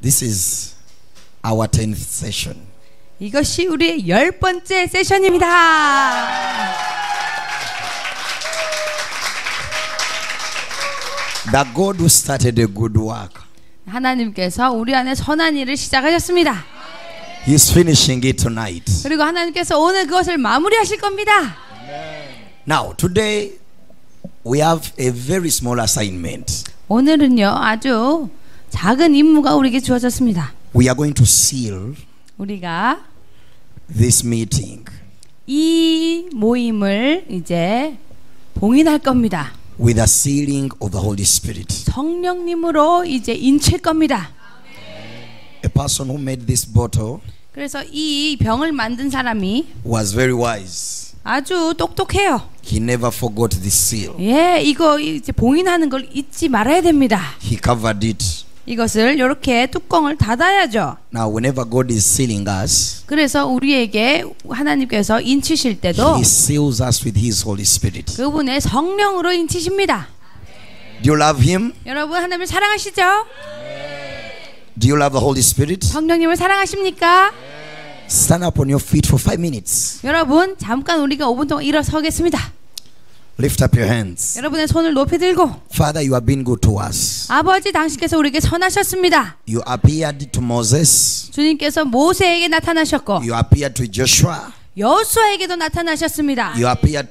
This is our 10th session. 이것이 우리의 10번째 세션입니다. The God who started a good work, 하나님께서 우리 안에 선한 일을 시작하셨습니다. He is finishing it tonight. 그리고 하나님께서 오늘 그것을 마무리하실 겁니다. Now, today we have a very small assignment. 오늘은요, 아주 작은 임무가 우리에게 주어졌습니다. We are going to seal 우리가 this meeting 이 모임을 이제 봉인할 겁니다. with the sealing of the Holy Spirit. 성령님으로 이제 인칠 겁니다. A person who made this bottle 그래서 이 병을 만든 사람이 was very wise. 아주 똑똑해요. He never forgot this seal. 예, 이거 이제 봉인하는 걸 잊지 말아야 됩니다. He covered it. 이것을 이렇게 뚜껑을 닫아야죠. Now, whenever God is sealing us, 그래서 우리에게 하나님께서 인치실 때도 He seals us with His Holy Spirit. 그분의 성령으로 인치십니다. Do you love Him? 여러분, 하나님을 사랑하시죠? Do you love the Holy Spirit? 성령님을 사랑하십니까? Stand up on your feet for 5 minutes. 여러분, 잠깐 우리가 5분 동안 일어서겠습니다. Lift up your hands. 여러분의 손을 높이 들고, Father, you have been good to us. 아버지, 당신께서 우리에게 선하셨습니다. You appeared to Moses. 주님께서 모세에게 나타나셨고 You appeared to Joshua. 여호수아에게도 나타나셨습니다. You appeared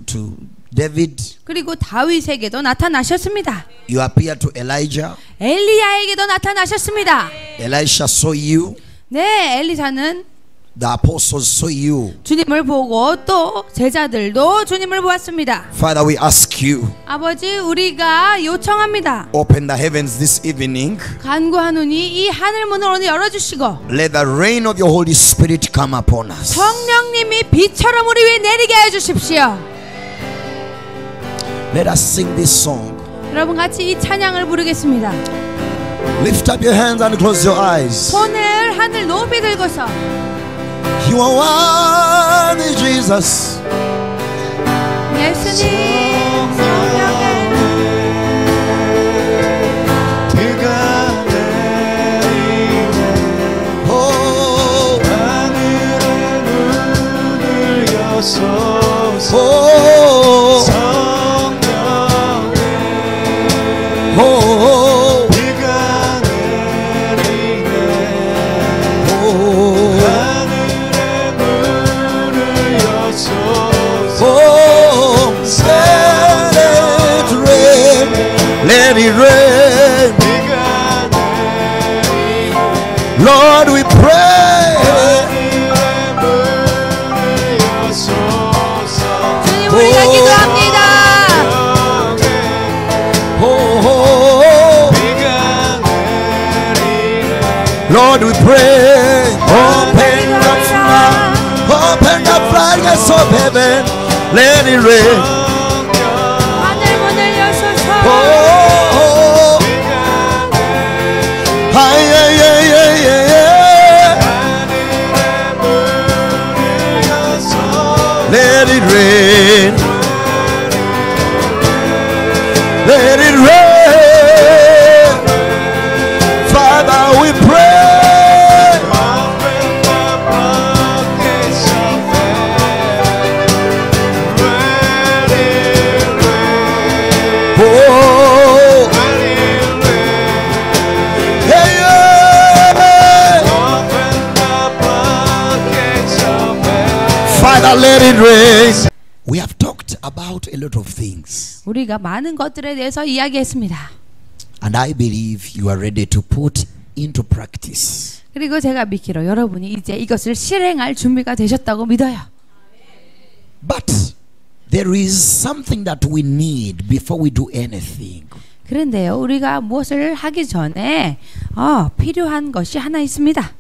to David. 그리고 다윗에게도 나타나셨습니다. You appeared to Elijah. 엘리야에게도 나타나셨습니다. Elisha saw you. 네, 엘리사는 The apostles saw you. 주님을 보고 또 제자들도 주님을 보았습니다. Father, we ask you, 아버지, 우리가 요청합니다. open the heavens this evening. 간구하노니 이 하늘문을 오늘 열어주시고 Let the rain of your Holy Spirit come upon us. 성령님이 비처럼 우리 위에 내리게 해주십시오. Let us sing this song. 여러분, 같이 이 찬양을 부르겠습니다. Lift up your hands and close your eyes. 손을 하늘 높이 들고서 You are worthy, Jesus. 예수님 성령의 비가 내리네 Oh, 하늘의 문을 여소서 oh, 성령의 oh, 비가 내리네 oh, 하늘의 문을 여소서 oh. Let it rain, let it rain. 비가 내리네 Lord, we pray. 하늘의 문을 여소서 주님, 우리가 기도합니다. Oh, oh, 비가 내리네 Lord, we pray. Open the floodgates of heaven. Let it rain. 하늘 문을 여소서. Oh, hi, yeah, yeah, yeah, yeah, yeah. Let it rain. Let it rain. Father, we pray. Oh, yeah, yeah. Father, let it rain. We have talked about a lot of things, 우리가 많은 것들에 대해서 이야기했습니다. and I believe you are ready to put into practice. 그리고 제가 믿기로 여러분이 이제 이것을 실행할 준비가 되셨다고 믿어요. But there is something that we need before we do anything. 그런데요, 우리가 무엇을 하기 전에 필요한 것이 하나 있습니다.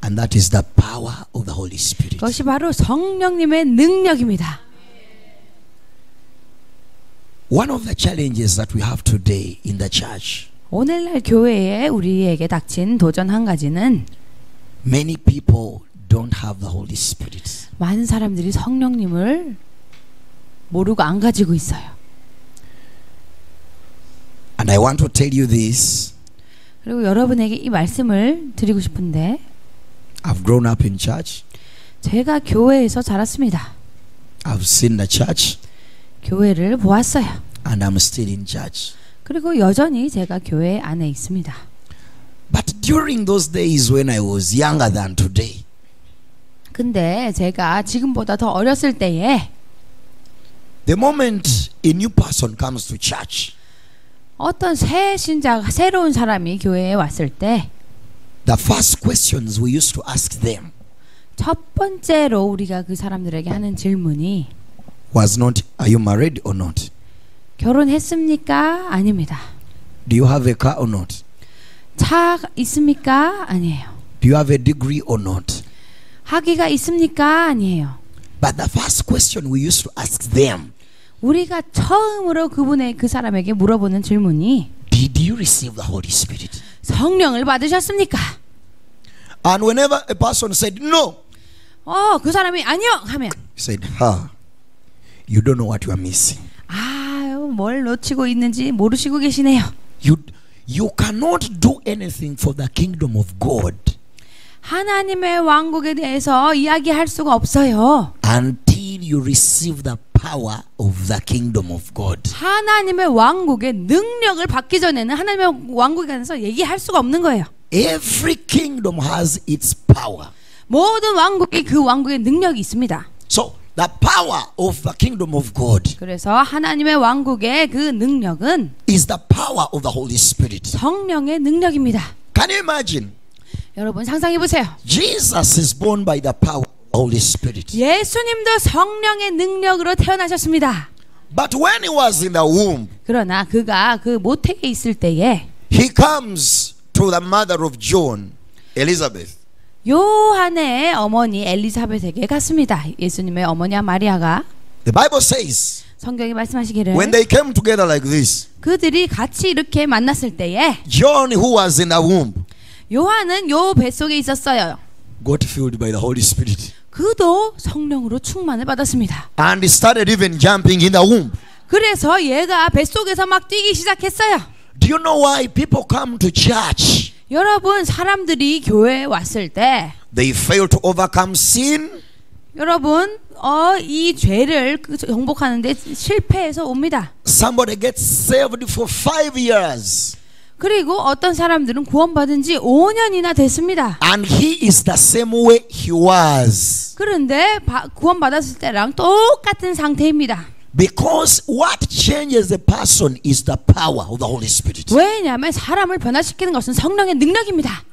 And that is the power of the Holy Spirit. 그것이 바로 성령님의 능력입니다. One of the challenges that we have today in the church, 오늘날 교회에 우리에게 닥친 도전 한 가지는 many people don't have the Holy Spirit. 많은 사람들이 성령님을 모르고 안 가지고 있어요. And I want to tell you this. 그리고 여러분에게 이 말씀을 드리고 싶은데 I've grown up in church. 제가 교회에서 자랐습니다. I've seen the church. 교회를 보았어요. And I'm still in church. 그리고 여전히 제가 교회 안에 있습니다. But during those days when I was younger than today, 근데 제가 지금보다 더 어렸을 때에 the moment a new person comes to church, 어떤 새 신자가 새로운 사람이 교회에 왔을 때 the first questions we used to ask them 첫 번째로 우리가 그 사람들에게 하는 질문이 was not, are you married or not? 결혼했습니까? 아닙니다. Do you have a car or not? 차 있습니까? 아니에요. Do you have a degree or not? 학위가 있습니까? 아니에요. But the first question we used to ask them, 우리가 처음으로 그 사람에게 물어보는 질문이 did you receive the Holy Spirit? 성령을 받으셨습니까? And whenever a person said no, 그 사람이 아니요 하면 he said, you don't know what you are missing. 아유, 뭘 놓치고 있는지 모르시고 계시네요. You cannot do anything for the kingdom of God 하나님의 왕국에 대해서 이야기할 수가 없어요. until you receive the power of the kingdom of God. 하나님의 왕국의 능력을 받기 전에는 하나님의 왕국에 관해서 얘기할 수가 없는 거예요. Every kingdom has its power. 모든 왕국이 그 왕국의 능력이 있습니다. So the power of the kingdom of God 그래서 하나님의 왕국의 그 능력은 is the power of the Holy Spirit. 성령의 능력입니다. Can you imagine? 여러분 상상해 보세요. Jesus is born by the power of the Holy Spirit. 예수님도 성령의 능력으로 태어나셨습니다. But when he was in the womb, 그러나 그가 그 모태에 있을 때에 he comes to the mother of John, Elizabeth. 요한의 어머니 엘리사벳에게 갔습니다. 예수님의 어머니와 마리아가 The Bible says 성경이 말씀하시기를 when they came together like this, 그들이 같이 이렇게 만났을 때에 John, who was in the womb, 요한은 요 뱃속에 있었어요. got filled by the Holy Spirit. 그도 성령으로 충만을 받았습니다. And he started even jumping in the womb. 그래서 얘가 뱃속에서 막 뛰기 시작했어요. Do you know why people come to church? 여러분 사람들이 교회에 왔을 때 They fail to overcome sin. 여러분 이 죄를 정복하는데 실패해서 옵니다. Somebody gets saved for 5 years. 그리고 어떤 사람들은 구원받은 지 5년이나 됐습니다. And he is the same way he was. 그런데 구원받았을 때랑 똑같은 상태입니다. Because what changes a person is the power of the Holy Spirit. 왜냐하면 사람을 변화시키는 것은 성령의 능력입니다.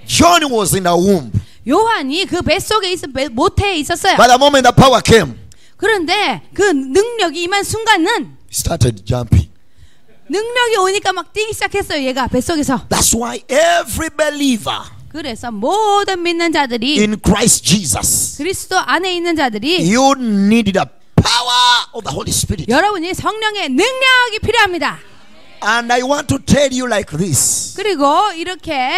John was in the womb. 요한이 그 뱃속에 모태에 있었어요. But the moment the power came, 그런데 그 능력이 임한 순간은 he started jumping. 능력이 오니까 막 뛰기 시작했어요. 얘가 뱃속에서. That's why every believer 그래서 모든 믿는 자들이 in Christ Jesus, 그리스도 안에 있는 자들이 you need the power of the Holy Spirit. 여러분이 성령의 능력이 필요합니다. And I want to tell you like this. 그리고 이렇게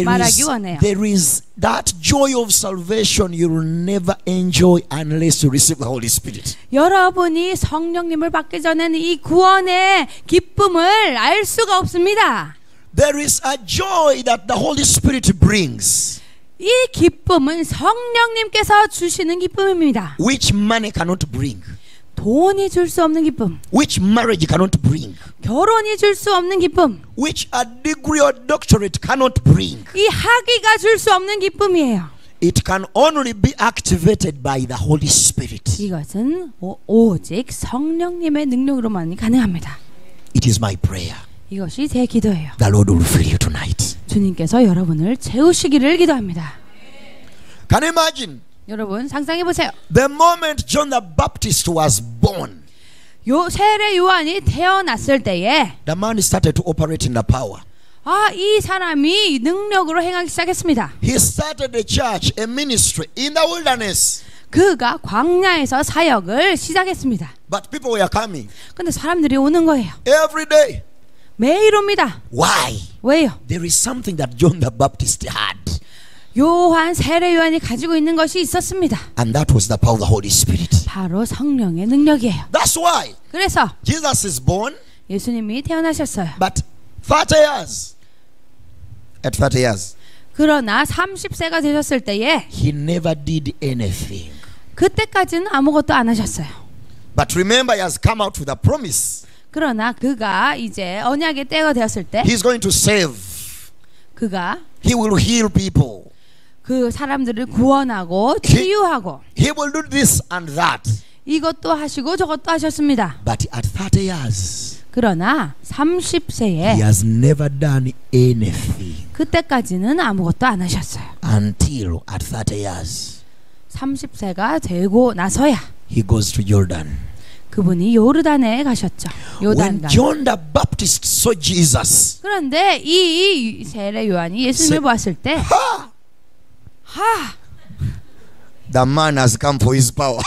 말하기 원해요. There is that joy of salvation you will never enjoy unless you receive the Holy Spirit. 여러분이 성령님을 받기 전에는 이 구원의 기쁨을 알 수가 없습니다. There is a joy that the Holy Spirit brings, 이 기쁨은 성령님께서 주시는 기쁨입니다. which money cannot bring, 돈이 줄 수 없는 기쁨, which marriage cannot bring, 결혼이 줄 수 없는 기쁨, which a degree or doctorate cannot bring. 이 학위가 줄 수 없는 기쁨이에요. It can only be activated by the Holy Spirit. 이것은 오직 성령님의 능력으로만이 가능합니다. It is my prayer. 이것이 제 기도예요. The Lord will fill you tonight. 주님께서 여러분을 채우시기를 기도합니다. Can you imagine? 여러분 상상해 보세요. The moment John the Baptist was born, 요 세례 요한이 태어났을 때에 the man started to operate in the power. 이 사람이 능력으로 행하기 시작했습니다. He started a church, a ministry in the wilderness. 그가 광야에서 사역을 시작했습니다. But people were coming 근데 사람들이 오는 거예요. every day. 매일 옵니다. Why? 왜요? There is something that John the Baptist had. 요한 세례 요한이 가지고 있는 것이 있었습니다. And that was the power of the Holy Spirit. 바로 성령의 능력이에요. That's why 그래서 Jesus is born, 예수님이 태어나셨어요. but 30 years at 30 years, 그러나 30세가 되셨을 때에 he never did anything. 그때까지는 아무것도 안 하셨어요. But remember, he has come out with a promise. 그러나 그가 이제 언약의 때가 되었을 때 He's going to save. 그가 He will heal people. 그 사람들을 구원하고 치유하고 He will do this and that. 이것도 하시고 저것도 하셨습니다. But at 30 years, 그러나 he 30세에 has never done anything 그때까지는 아무것도 안 하셨어요. until at 30 years, 30세가 되고 나서야 he goes to Jordan. 그분이 요르단에 가셨죠. When 요단강. John the Baptist saw Jesus, 그런데 이 세례 요한이 예수님을 보았을 때 the man has come for his power.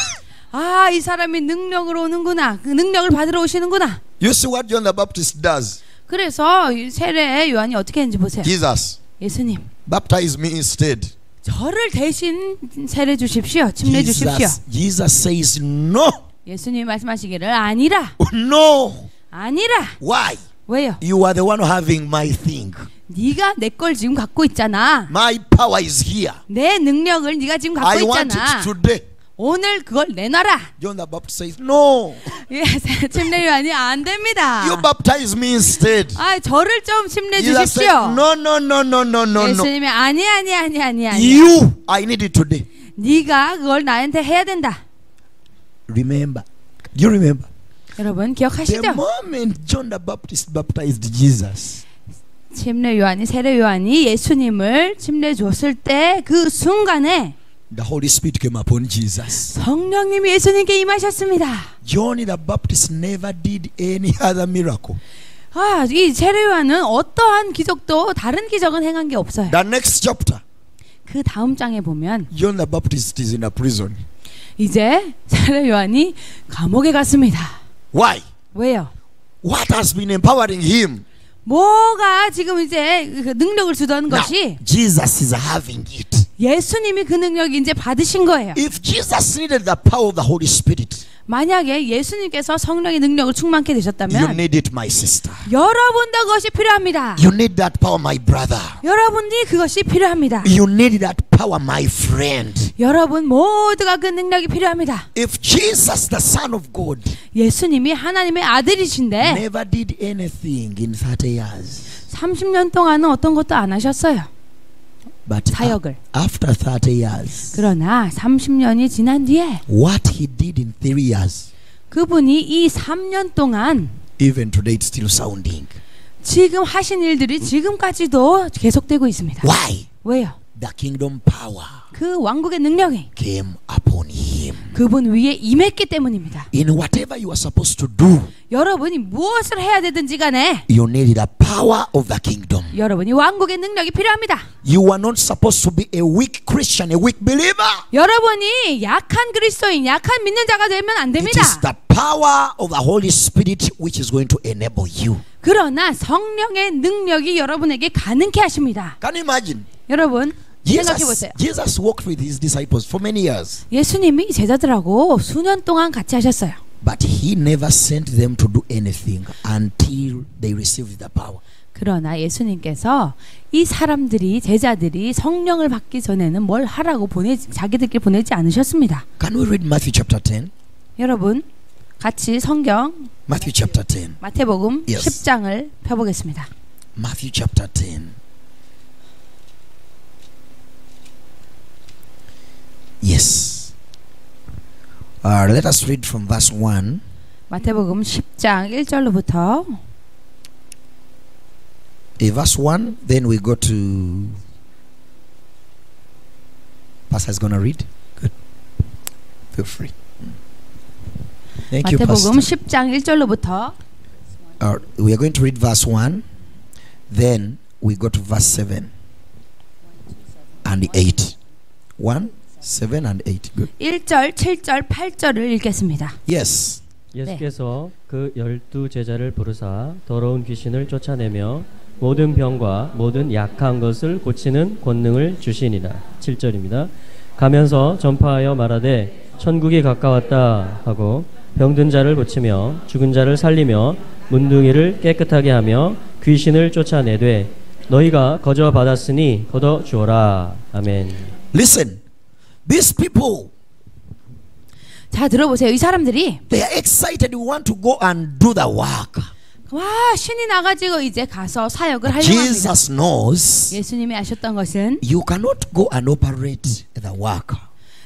이 사람이 능력으로 오는구나. 그 능력을 받으러 오시는구나. You see what John the Baptist does? 그래서 이 세례 요한이 어떻게 했는지 보세요. Jesus, 예수님, baptize me instead. 저를 대신 세례 주십시오. 침례 주십시오. Jesus says no. 예수님이 말씀하시기를 아니라. No. 아니라. Why? 왜요? You are the one having my thing. 네가 내 걸 지금 갖고 있잖아. My power is here. 내 능력을 네가 지금 갖고 I want 있잖아. it today. 오늘 그걸 내놔라. John the Baptist says no. 예, 침례 요한이 안 됩니다. You baptize me instead. 저를 좀 침례 Jesus said 주십시오. no, no, no, no, no, no, no. 예수님이 아니. You, I need it today. 네가 그걸 나한테 해야 된다. Remember. Do you remember? 여러분 The 기억하시죠? moment John the Baptist baptized Jesus, 침례 요한이 세례 요한이 예수님을 침례 줬을 때 그 순간에 the Holy Spirit came upon Jesus. 성령님이 예수님께 임하셨습니다. John the Baptist never did any other miracle. 이 세례 요한은 어떠한 기적도 다른 기적은 행한 게 없어요. The next chapter, 그 다음 장에 보면 John the Baptist is in a prison. 이제 세례 요한이 감옥에 갔습니다. Why? 왜요? What has been empowering him? 뭐가 지금 이제 그 능력을 주던 Now, 것이 Jesus is having it. 예수님이 그 능력을 이제 받으신 거예요. If Jesus needed the power of the Holy Spirit, 만약에 예수님께서 성령의 능력을 충만케 you 되셨다면 need it, my sister. 여러분도 그것이 필요합니다. You need that power, my brother. 여러분이 그것이 필요합니다. You need that power, my friend. 여러분 모두가 그 능력이 필요합니다. If Jesus, the Son of God, 예수님이 하나님의 아들이신데 never did anything in 30 years, 30년 동안은 어떤 것도 안 하셨어요. but 사역을. after 30 years, 그러나 30년이 지난 뒤에 what he did in 3 years, 그분이 이 3년 동안 even today it's still sounding. 지금 하신 일들이 지금까지도 계속되고 있습니다. Why? 왜요? The kingdom power 그 왕국의 능력이 came upon him. 그분 위에 임했기 때문입니다. In whatever you are supposed to do, 여러분이 무엇을 해야 되든지 간에 you need the power of the kingdom. 여러분이 왕국의 능력이 필요합니다. You are not supposed to be a weak Christian, a weak believer. 여러분이 약한 그리스도인, 약한 믿는 자가 되면 안 It 됩니다. is the power of the Holy Spirit which is going to enable you. 그러나 성령의 능력이 여러분에게 가능케 하십니다. Can you imagine? 여러분 생각해 보세요. Jesus walked with his disciples for many years, 예수님이 제자들하고 수년 동안 같이 하셨어요. but he never sent them to do anything until they received the power. 그러나 예수님께서 이 사람들이 제자들이 성령을 받기 전에는 뭘 하라고 자기들끼리 보내지 않으셨습니다. Can we read Matthew chapter 10? 여러분 같이 성경 Matthew chapter 10. 마태복음 Yes. 10장을 펴보겠습니다. Matthew chapter 10. Yes. Let us read from verse 1. 마태복음 10장 1절로부터 Verse 1, then we go to Pastor is going to read. Good. Feel free. Thank you, 마태복음 Pastor. 10장 1절로부터 We are going to read verse 1, then we go to verse 7 and 8. 1, 7 and 8. Good. 1절, 7절, 8절을 읽겠습니다. Yes. 예수께서 그 12 제자를 부르사 더러운 귀신을 쫓아내며 모든 병과 모든 약한 것을 고치는 권능을 주시니라. 7절입니다. 가면서 전파하여 말하되 천국이 가까웠다 하고 병든 자를 고치며 죽은 자를 살리며 문둥이를 깨끗하게 하며 귀신을 쫓아내되 너희가 거저 받았으니 걷어 주어라. 아멘. Listen, these people, 자, 들어보세요. 이 사람들이 they are excited. We want to go and do the work. 와, 신이 나가지고 이제 가서 사역을 하려고 합니다. Jesus knows 예수님이 아셨던 것은 you cannot go and operate the work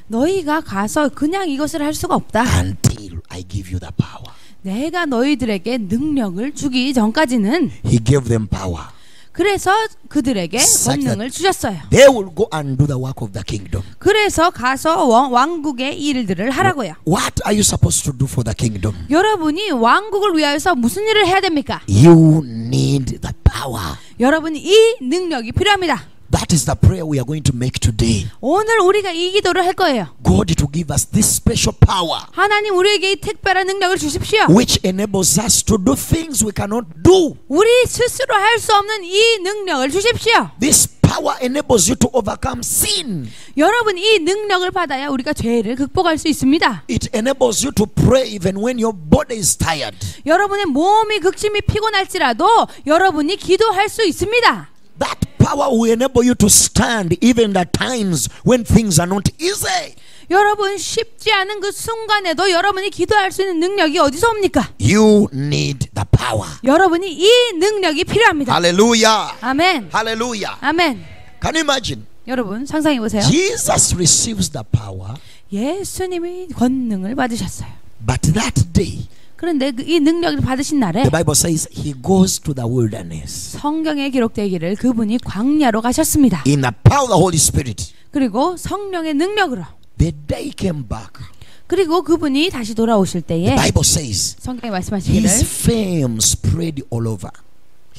너희가 가서 그냥 이것을 할 수가 없다. until I give you the power. 내가 너희들에게 능력을 주기 전까지는. He gave them power. 그래서 그들에게 Such that 권능을 주셨어요. they will go and do the work of the kingdom. 그래서 가서 왕국의 일들을 하라고요. What are you supposed to do for the kingdom? 여러분이 왕국을 위하여서 무슨 일을 해야 됩니까? You need the power. 여러분이 이 능력이 필요합니다. That is the prayer we are going to make today. 오늘 우리가 이 기도를 할 거예요. God to give us this special power 하나님 우리에게 이 특별한 능력을 주십시오. which enables us to do things we cannot do. 우리 스스로 할 수 없는 이 능력을 주십시오. This power enables you to overcome sin. 여러분 이 능력을 받아야 우리가 죄를 극복할 수 있습니다. It enables you to pray even when your body is tired. 여러분의 몸이 극심히 피곤할지라도 여러분이 기도할 수 있습니다. That power will enable you to stand even the times when things are not easy. 여러분 쉽지 않은 그 순간에도 여러분이 기도할 수 있는 능력이 어디서 옵니까? You need the power. 여러분이 이 능력이 필요합니다. Hallelujah. 아멘. Hallelujah. 아멘. Can you imagine? 여러분 상상해 보세요. Jesus receives the power, 예수님이 권능을 받으셨어요. but that day, 그런데 이 능력을 받으신 날에 the Bible says he goes to the wilderness 성경에 기록되기를 그분이 광야로 가셨습니다. in the power of the Holy Spirit. 그리고 성령의 능력으로. The day came back. 그리고 그분이 다시 돌아오실 때에 The Bible says 성경에 말씀하시기를 his fame spread all over.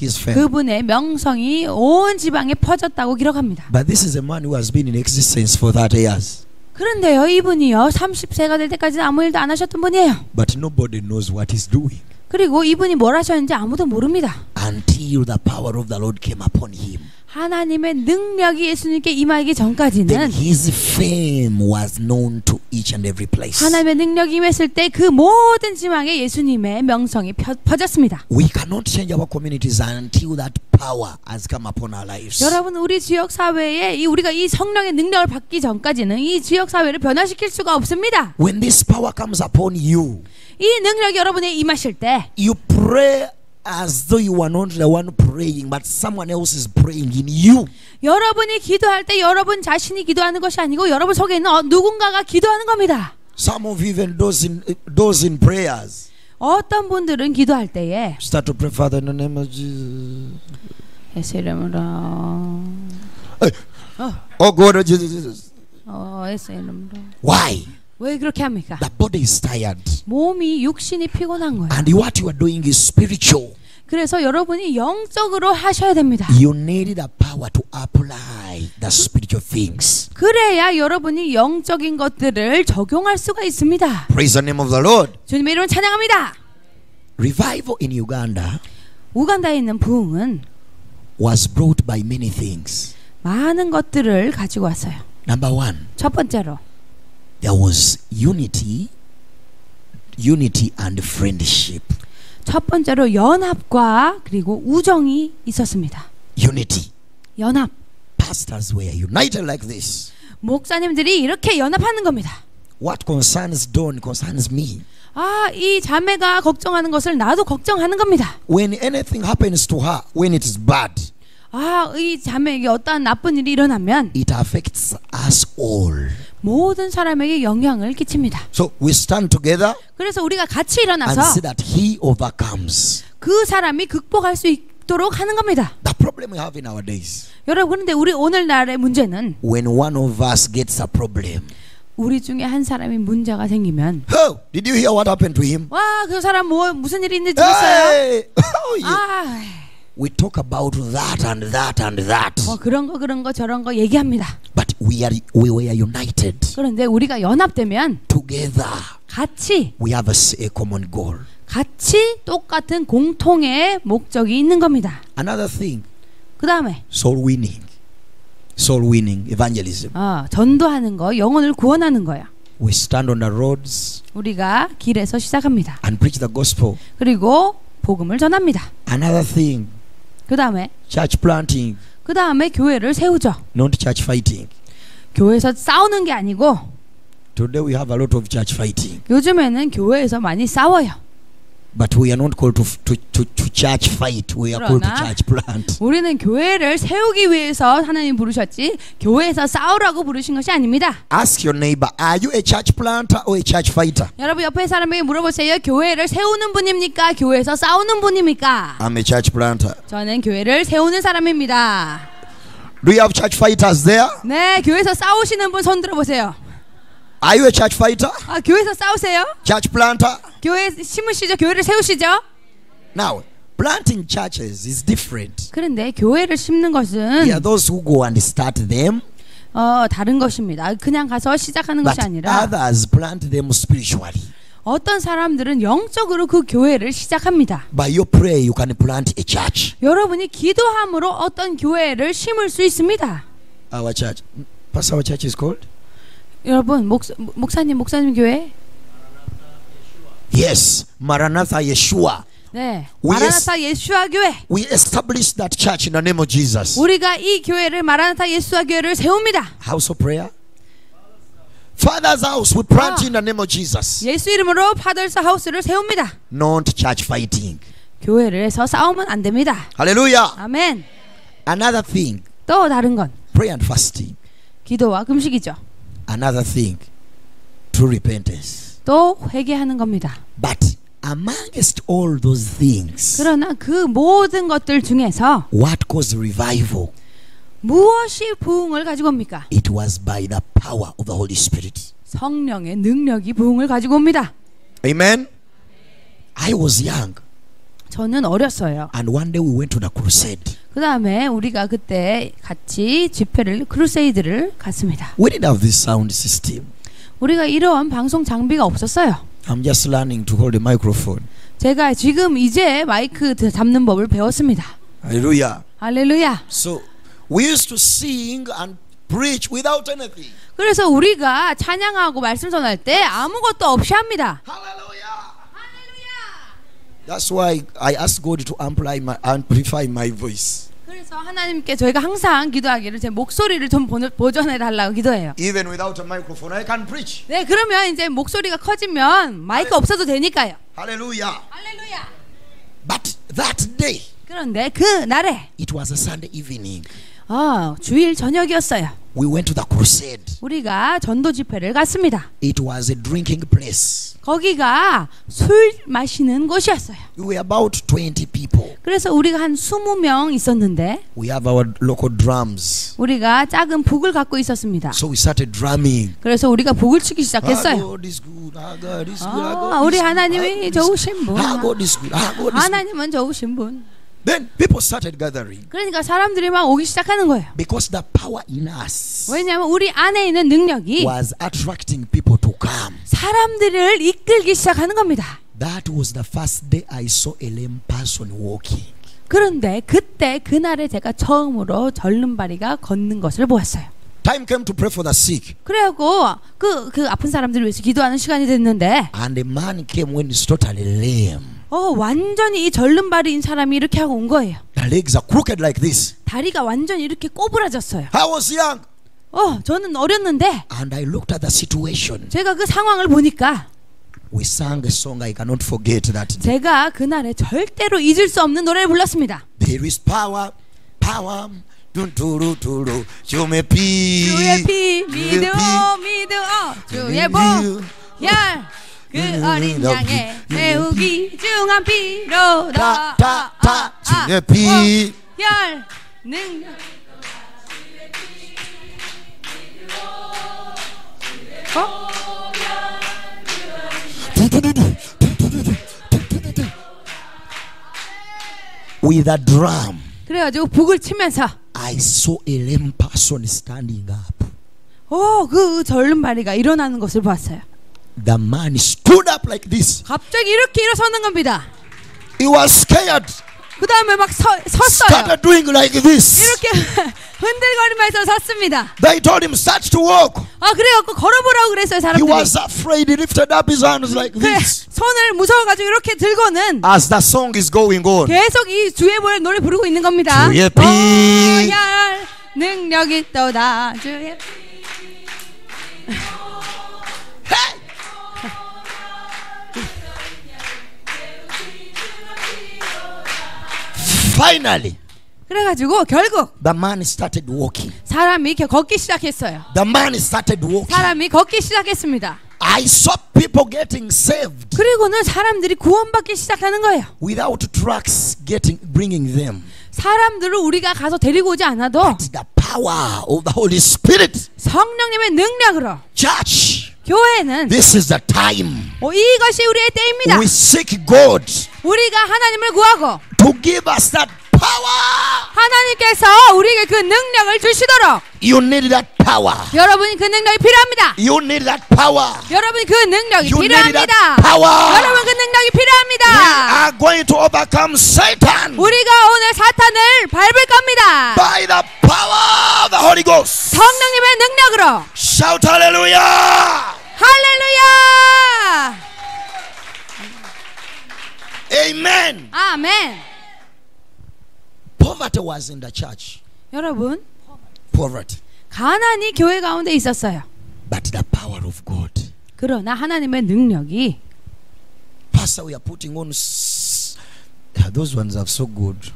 His fame. 그분의 명성이 온 지방에 퍼졌다고 기록합니다. But this is a man who has been in existence for 30 years. 그런데요, 이분이요 30세가 될 때까지는 아무 일도 안 하셨던 분이에요. But nobody knows what he's doing 그리고 이분이 뭘 하셨는지 아무도 모릅니다. until the power of the Lord came upon him. 하나님의 능력이 예수님께 임하기 Then 전까지는 his fame was known to each and every place. 하나님의 능력이 임했을 때 그 모든 지방에 예수님의 명성이 퍼졌습니다. We cannot change our communities until that power has come upon our lives. 여러분 우리 지역 사회에 우리가 이 성령의 능력을 받기 전까지는 이 지역 사회를 변화시킬 수가 없습니다. When this power comes upon you, 이 능력이 여러분에 임하실 때 you pray as though you are not the one praying, but someone else is praying in you. 여러분이 기도할 때 여러분 자신이 기도하는 것이 아니고 여러분 속에 있는 누군가가 기도하는 겁니다. Some of you even those in prayers 어떤 분들은 기도할 때에 start to pray, Father, in the name of Jesus. 예수 이름으로 Oh God, Jesus. 예수 이름으로. Why? 왜 그렇게 합니까? The body is tired, 몸이 육신이 피곤한 거예요. and what you are doing is spiritual. 그래서 여러분이 영적으로 하셔야 됩니다. You need the power to apply the spiritual things. 그래야 여러분이 영적인 것들을 적용할 수가 있습니다. Praise the name of the Lord. 주님의 이름을 찬양합니다. Revival in Uganda 우간다에 있는 부흥은 was brought by many things. 많은 것들을 가지고 왔어요. Number one, 첫 번째로 there was unity and friendship. 첫 번째로 연합과 그리고 우정이 있었습니다. Unity. 연합. Pastors were united like this. 목사님들이 이렇게 연합하는 겁니다. What concerns Dawn concerns me. 이 자매가 걱정하는 것을 나도 걱정하는 겁니다. When anything happens to her, when it is bad, 이 자매에게 어떠한 나쁜 일이 일어나면 it affects us all. 모든 사람에게 영향을 끼칩니다. So we stand together 그래서 우리가 같이 and 일어나서 see that he overcomes. 그 사람이 극복할 수 있도록 하는 겁니다. The problem we have in our days, 여러분 그런데 우리 오늘날의 문제는 when one of us gets a problem, 우리 중에 한 사람이 문제가 생기면 oh, did you hear what happened to him? 그 사람 무슨 일이 있는지 들었어요? Hey! Oh, yeah. We talk about that and that and that. 그런 거 저런 거 얘기합니다. But we were united. 그런데 우리가 연합되면 Together, 같이 we have a common goal. 같이 똑같은 공통의 목적이 있는 겁니다. Another thing, 그 다음에 soul winning, evangelism. 전도하는 거, 영혼을 구원하는 거야. We stand on the roads 우리가 길에서 시작합니다. and preach the gospel. 그리고 복음을 전합니다. Another thing, 그 다음에 Church planting, 교회를 세우죠. not church fighting. 교회에서 싸우는 게 아니고 Today we have a lot of church fighting, 요즘에는 교회에서 많이 싸워요. but we are not called to church fight. We are called to 그러나 church plant. 우리는 교회를 세우기 위해서 하나님 부르셨지 교회에서 싸우라고 부르신 것이 아닙니다. Ask your neighbor, are you a church planter or a church fighter? 여러분 옆에 사람에게 물어보세요. 교회를 세우는 분입니까? 교회에서 싸우는 분입니까? I'm a church planter. 저는 교회를 세우는 사람입니다. Do you have church fighters there? 네, 교회에서 싸우시는 분 손 들어보세요. Are you a church fighter? 아, 교회에서 싸우세요? Church planter? 교회 심으시죠? 교회를 세우시죠? Now, planting churches is different. 그런데 교회를 심는 것은 There are those who go and start them, 다른 것입니다. 그냥 가서 시작하는 but 것이 아니라 others plant them spiritually. 어떤 사람들은 영적으로 그 교회를 시작합니다. By your prayer, you can plant a church. 여러분이 기도함으로 어떤 교회를 심을 수 있습니다. Our church, Pastor, our church is called? 여러분 목사님 교회? Yes, Maranatha Yeshua. 네, We 마라나타 예수와 교회. We established that church in the name of Jesus. 우리가 이 교회를 마라나타 예수와 교회를 세웁니다. House of prayer. Father's house, we plant in the name of Jesus. 예수 이름으로 파더스 하우스를 세웁니다. Not church fighting. 교회를 해서 싸우면 안 됩니다. Hallelujah. 아멘. Another thing, 또 다른 건 prayer and fasting. 기도와 금식이죠. Another thing, true repentance. 또 회개하는 겁니다. But amongst all those things, 그러나 그 모든 것들 중에서 what caused revival? 무엇이 부흥을 가지고 옵니까? It was by the power of the Holy Spirit. 성령의 능력이 부흥을 가지고 옵니다. Amen. I was young, 저는 어렸어요. and one day we went to the crusade. 그 다음에 우리가 그때 같이 집회를 크루세이드를 갔습니다. We didn't have this sound system. 우리가 이러한 방송 장비가 없었어요. I'm just learning to hold a microphone. 제가 지금 이제 마이크 잡는 법을 배웠습니다. Hallelujah. 할렐루야. So we used to sing and preach without anything. 그래서 우리가 찬양하고 말씀 전할 때 아무것도 없이 합니다. Hallelujah. That's why I asked God to amplify my voice. 그래서 하나님께 저희가 항상 기도하기를 제 목소리를 좀 보존해 달라고 기도해요. Even without a microphone, I can preach. 네, 그러면 이제 목소리가 커지면 마이크 없어도 되니까요. Hallelujah. 할렐루야. But that day, 그런데 그 날에 it was a Sunday evening. 주일 저녁이었어요. We went to the crusade. 우리가 전도 집회를 갔습니다. It was a drinking place. 거기가 술 마시는 곳이었어요. We were about 20 people. 그래서 우리가 한 20명 있었는데 We have our local drums. 우리가 작은 북을 갖고 있었습니다. So we started drumming. 그래서 우리가 북을 치기 Our 시작했어요. God is good. Our God is good. Our God 우리 is good. 하나님이 좋으신 분. Our God is good. Our God is good. 하나님은 좋으신 분. Then people started gathering 그러니까 사람들이 막 오기 시작하는 거예요. because the power in us 왜냐하면 우리 안에 있는 능력이 was attracting people to come. 사람들을 이끌기 시작하는 겁니다. That was the first day I saw a lame person walking. 그런데 그때 그날에 제가 처음으로 절름발이가 걷는 것을 보았어요. Time came to pray for the sick. 그래갖고 그 아픈 사람들을 위해서 기도하는 시간이 됐는데 And a man came when he's totally lame. 완전히 이 절름발이인 사람이 이렇게 하고 온 거예요. The legs are crooked like this. 다리가 완전히 이렇게 꼬부라졌어요. I was young. 저는 어렸는데 And I looked at the situation. 제가 그 상황을 보니까 We sang a song I cannot forget that day. 제가 그날에 절대로 잊을 수 없는 노래를 불렀습니다. There is power, power. 둔두루두루 주의 피. 주의 피 믿으오 주의 보혈 그 어린 양의 매우 귀중한 피로 다 주의 피. 혈 능력 With a drum. 그래가지고 북을 치면서 I saw a lame person standing up. 그 절름발이가 일어나는 것을 봤어요. The man stood up like this. 갑자기 이렇게 일어서는 겁니다. He was scared. 그 다음에 막 섰어요. Started doing like this. 이렇게 흔들거리면서 섰습니다. They told him start to walk. 그래갖고 걸어보라고 그랬어요. He 사람들이. was afraid. He lifted up his hands like 그래, this. 손을 무서워가지고 이렇게 들고는 as the song is going on. 계속 이 주의 보혈 노래 부르고 있는 겁니다. 주의 피. 보혈 능력이 있도다. 주의 Finally, 그래가지고 결국 the man started walking. 사람이 이렇게 걷기 시작했어요. The man started walking. 사람이 걷기 시작했습니다. I saw people getting saved 그리고는 사람들이 구원받기 시작하는 거예요. without trucks bringing them. 사람들을 우리가 가서 데리고 오지 않아도 It's the power of the Holy Spirit. 성령님의 능력으로 Church, 교회는 this is the time 이것이 우리의 때입니다. we seek God 우리가 하나님을 구하고 to give us that power. 하나님께서 우리에게 그 능력을 주시도록 You need that power. 여러분이 그 능력이 필요합니다. You need that power. 여러분이 그 능력이 You need that 필요합니다. power. 여러분 그 능력이 We 필요합니다. are going to overcome Satan 우리가 오늘 사탄을 밟을 겁니다. by the power of the Holy Ghost. 성령님의 능력으로. Shout hallelujah. 할렐루야. Amen. 아멘. Poverty was in the church. 여러분 Poverty. 가난이 교회 가운데 있었어요. But the power of God. 그러나 하나님의 능력이 Pastor, we are putting on. Those ones are so good.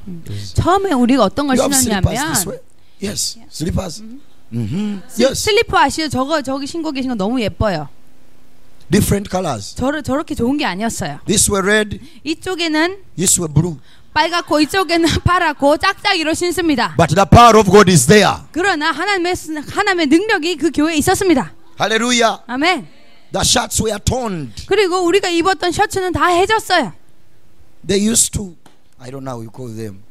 처음에 우리가 어떤 걸 You have slippers this 신었냐면 way? Yes. Slippers. Yes. 슬리퍼 아시죠? 저기 신고 계신 거 너무 예뻐요. Different colors. 저렇게 좋은 게 아니었어요. This were red. 이쪽에는 This were blue. 빨갛고 이쪽에는 파랗고 짝짝이로 신습니다. But the power of God is there. 그러나 하나님의 능력이 그 교회에 있었습니다. Hallelujah. 아멘. The shirts were torn. 그리고 우리가 입었던 셔츠는 다 해졌어요. They used to, I don't know how you call them.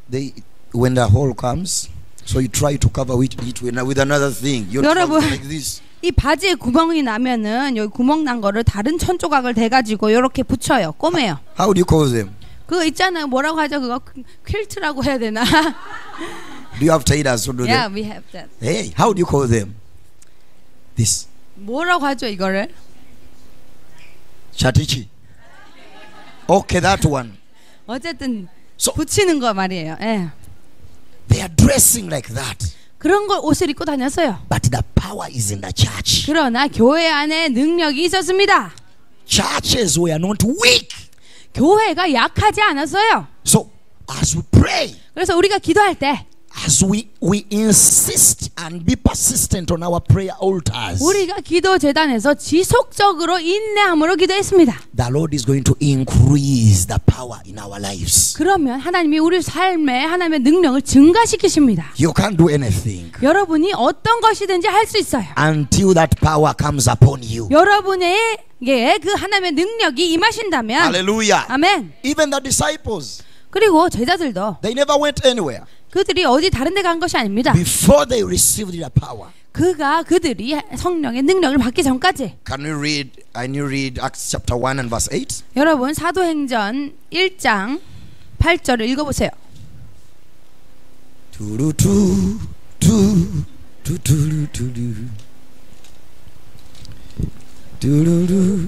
They, when the hole comes, so you try to cover it with another thing. You 여러분, like this. 이 바지에 구멍이 나면은 여기 구멍 난 거를 다른 천 조각을 대가지고 이렇게 붙여요. 꼬매요. How do you call them? 그거 있잖아요. 뭐라고 하죠? 그거 퀼트라고 해야 되나? Do you have tailors who do Yeah, that? we have that. Hey, how do you call them? This. 뭐라고 하죠 이거를? Chatichi. Okay, that one. 어쨌든 So 붙이는 거 말이에요. 예. they are dressing like that. 그런 걸 옷을 입고 다녔어요. But the power is in the church. 그러나 교회 안에 능력이 있었습니다. Churches were not weak. 교회가 약하지 않았어요. So as we pray, 그래서 우리가 기도할 때 as we insist and be persistent on our prayer altars, 우리가 기도 제단에서 지속적으로 인내함으로 기도했습니다. the Lord is going to increase the power in our lives. 그러면 하나님이 우리 삶에 하나님의 능력을 증가시키십니다. You can't do anything 여러분이 어떤 것이든지 할 수 있어요. until that power comes upon you. 여러분에게 그 하나님의 능력이 임하신다면 Hallelujah. 아멘. Even the disciples, 그리고 제자들도 they never went anywhere 그들이 어디 다른 데 간 것이 아닙니다. before they received the power. 그들이 성령의 능력을 받기 전까지. Can you read Acts chapter 1 and verse 8? 여러분 사도행전 1장 8절을 읽어보세요. 두루두 두루두루 두루루.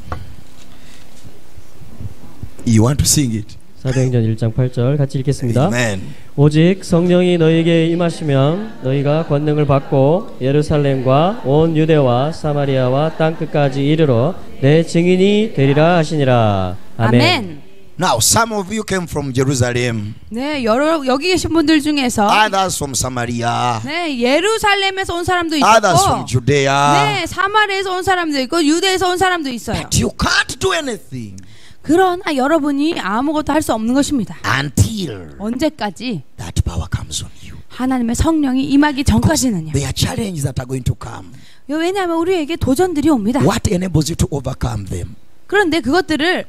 You want to sing it? 사도행전 1장 8절 같이 읽겠습니다. Amen. 오직 성령이 너희에게 임하시면 너희가 권능을 받고 예루살렘과 온 유대와 사마리아와 땅끝까지 이르러 내 증인이 되리라 하시니라. 아멘. 아멘. Now some of you came from Jerusalem, 네, 여기 계신 분들 중에서 others from Samaria, 네, 예루살렘에서 온 사람도 others from 있었고 Judea. 네, 사마리아에서 온 사람도 있고 유대에서 온 사람도 있어요. But you can't do anything 그러나 여러분이 아무것도 할 수 없는 것입니다. until 언제까지? that power comes on you. 하나님의 성령이 임하기 전까지는요. There are challenges that are going to come. 왜냐하면 우리에게 도전들이 옵니다. What enables you to overcome them? 그런데 그것들을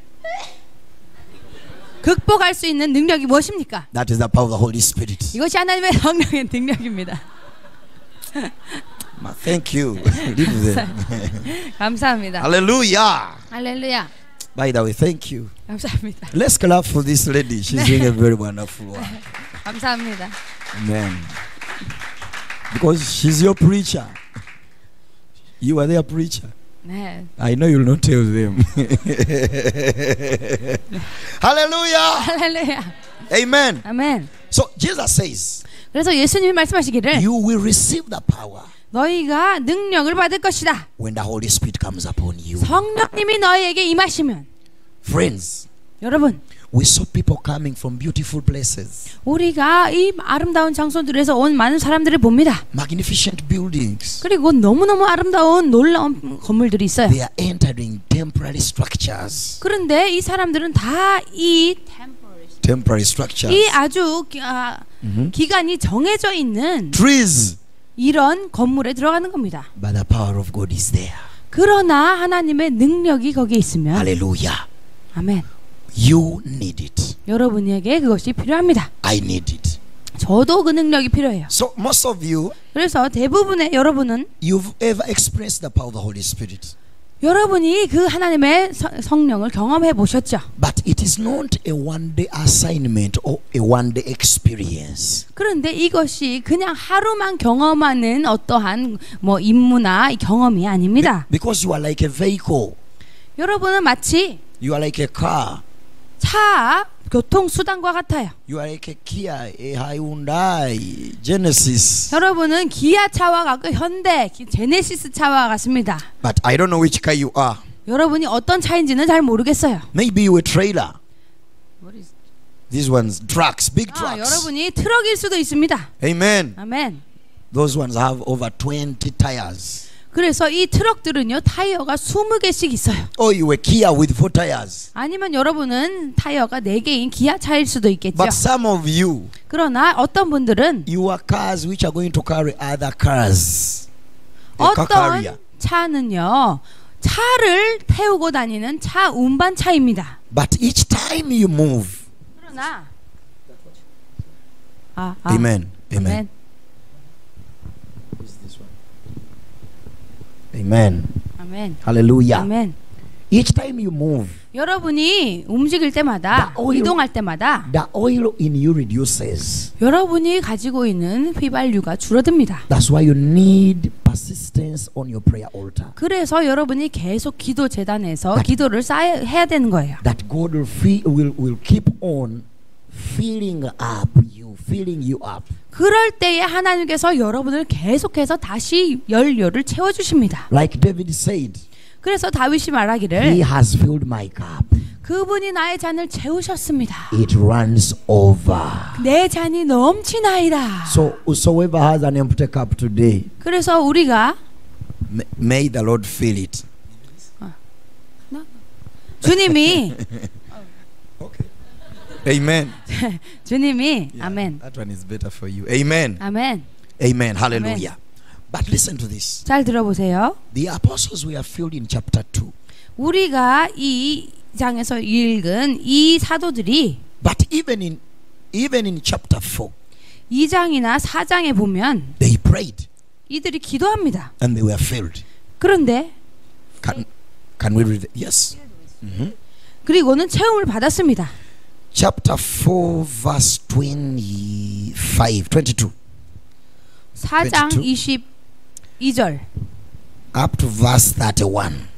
극복할 수 있는 능력이 무엇입니까? That is the power of the Holy Spirit. 이것이 하나님의 성령의 능력입니다. Thank you. Leave them. 감사합니다. Hallelujah. 할렐루야. By the way, thank you. 감사합니다. Let's clap for this lady. She's doing a very wonderful work. 감사합니다. Amen. Because she's your preacher. You are their preacher. 네. I know you'll not tell them. Hallelujah. 할렐루야. Amen. 아멘. So Jesus says, 그래서 예수님이 말씀하시기를 you will receive the power 너희가 능력을 받을 것이다. when the Holy Spirit comes upon you. 성령님이 너희에게 임하시면. Friends, 여러분, we saw people coming from beautiful places, 우리가 이 아름다운 장소들에서 온 많은 사람들을 봅니다. magnificent buildings. 그리고 너무너무 아름다운 놀라운 건물들이 있어요. They are entering temporary structures. 그런데 이 사람들은 다 이 Temporary structures. 아주 기간이 정해져 있는 Trees. 이런 건물에 들어가는 겁니다. But the power of God is there. 그러나 하나님의 능력이 거기에 있으면 Hallelujah. 아멘. You need it. 여러분에게 그것이 필요합니다. I need it. 저도 그 능력이 필요해요. So most of you, 그래서 대부분의 여러분은 you've ever experienced the power of the Holy Spirit. 여러분이 그 하나님의 성령을 경험해 보셨죠. But it is not a one-day assignment or a one-day experience. 그런데 이것이 그냥 하루만 경험하는 어떠한 뭐 임무나 경험이 아닙니다. Because you are like a vehicle. 여러분은 마치 You are like a car. 차, 교통수단과 같아요. You are like a Kia, a Hyundai, Genesis. 여러분은 기아차와 같고 현대, 제네시스 차와 같습니다. But I don't know which car you are. 여러분이 어떤 차인지는 잘 모르겠어요. Maybe you a trailer. These ones, trucks, big trucks. 여러분이 트럭일 수도 있습니다. Amen. 아멘. Those ones have over 20 tires. 그래서 이 트럭들은요 타이어가 20개씩 있어요. Or you a Kia with 4 tires. 아니면 여러분은 타이어가 4개인 기아차일 수도 있겠죠. But some of you, 그러나 어떤 분들은 you are cars which are going to carry other cars. A car carrier. 어떤 차는요 차를 태우고 다니는 차 운반차입니다. But each time you move, 그러나 Amen. Amen. Amen. 아멘. Hallelujah. 아멘. Each time you move, 여러분이 움직일 때마다 이동할 때마다 the oil in you reduces. 여러분이 가지고 있는 휘발유가 줄어듭니다. That's why you need persistence on your prayer altar. 그래서 여러분이 계속 기도 재단에서 기도를 해야 되는 거예요. That God will keep on filling you up. 그럴 때에 하나님께서 여러분을 계속해서 다시 연료를 채워 주십니다. Like David said, 그래서 다윗이 말하기를 He has filled my cup. 그분이 나의 잔을 채우셨습니다. It runs over. 내 잔이 넘치나이다. So whosoever has an empty cup today, 그래서 우리가 may the Lord fill it. 주님이 Amen. 주님이 Yeah, 아멘. That one is better for you. Amen. 아멘. Amen. Hallelujah. But listen to this. 잘 들어보세요. The apostles were filled in chapter 2. 우리가 이 장에서 읽은 이 사도들이 But even in chapter 4, 2장이나 4장에 보면 they prayed 이들이 기도합니다. and they were filled. 그런데 Can we read it? Yes. 그리고는 체험을 받았습니다. Chapter 4 verse 22. 4장 22절 Up to verse 31.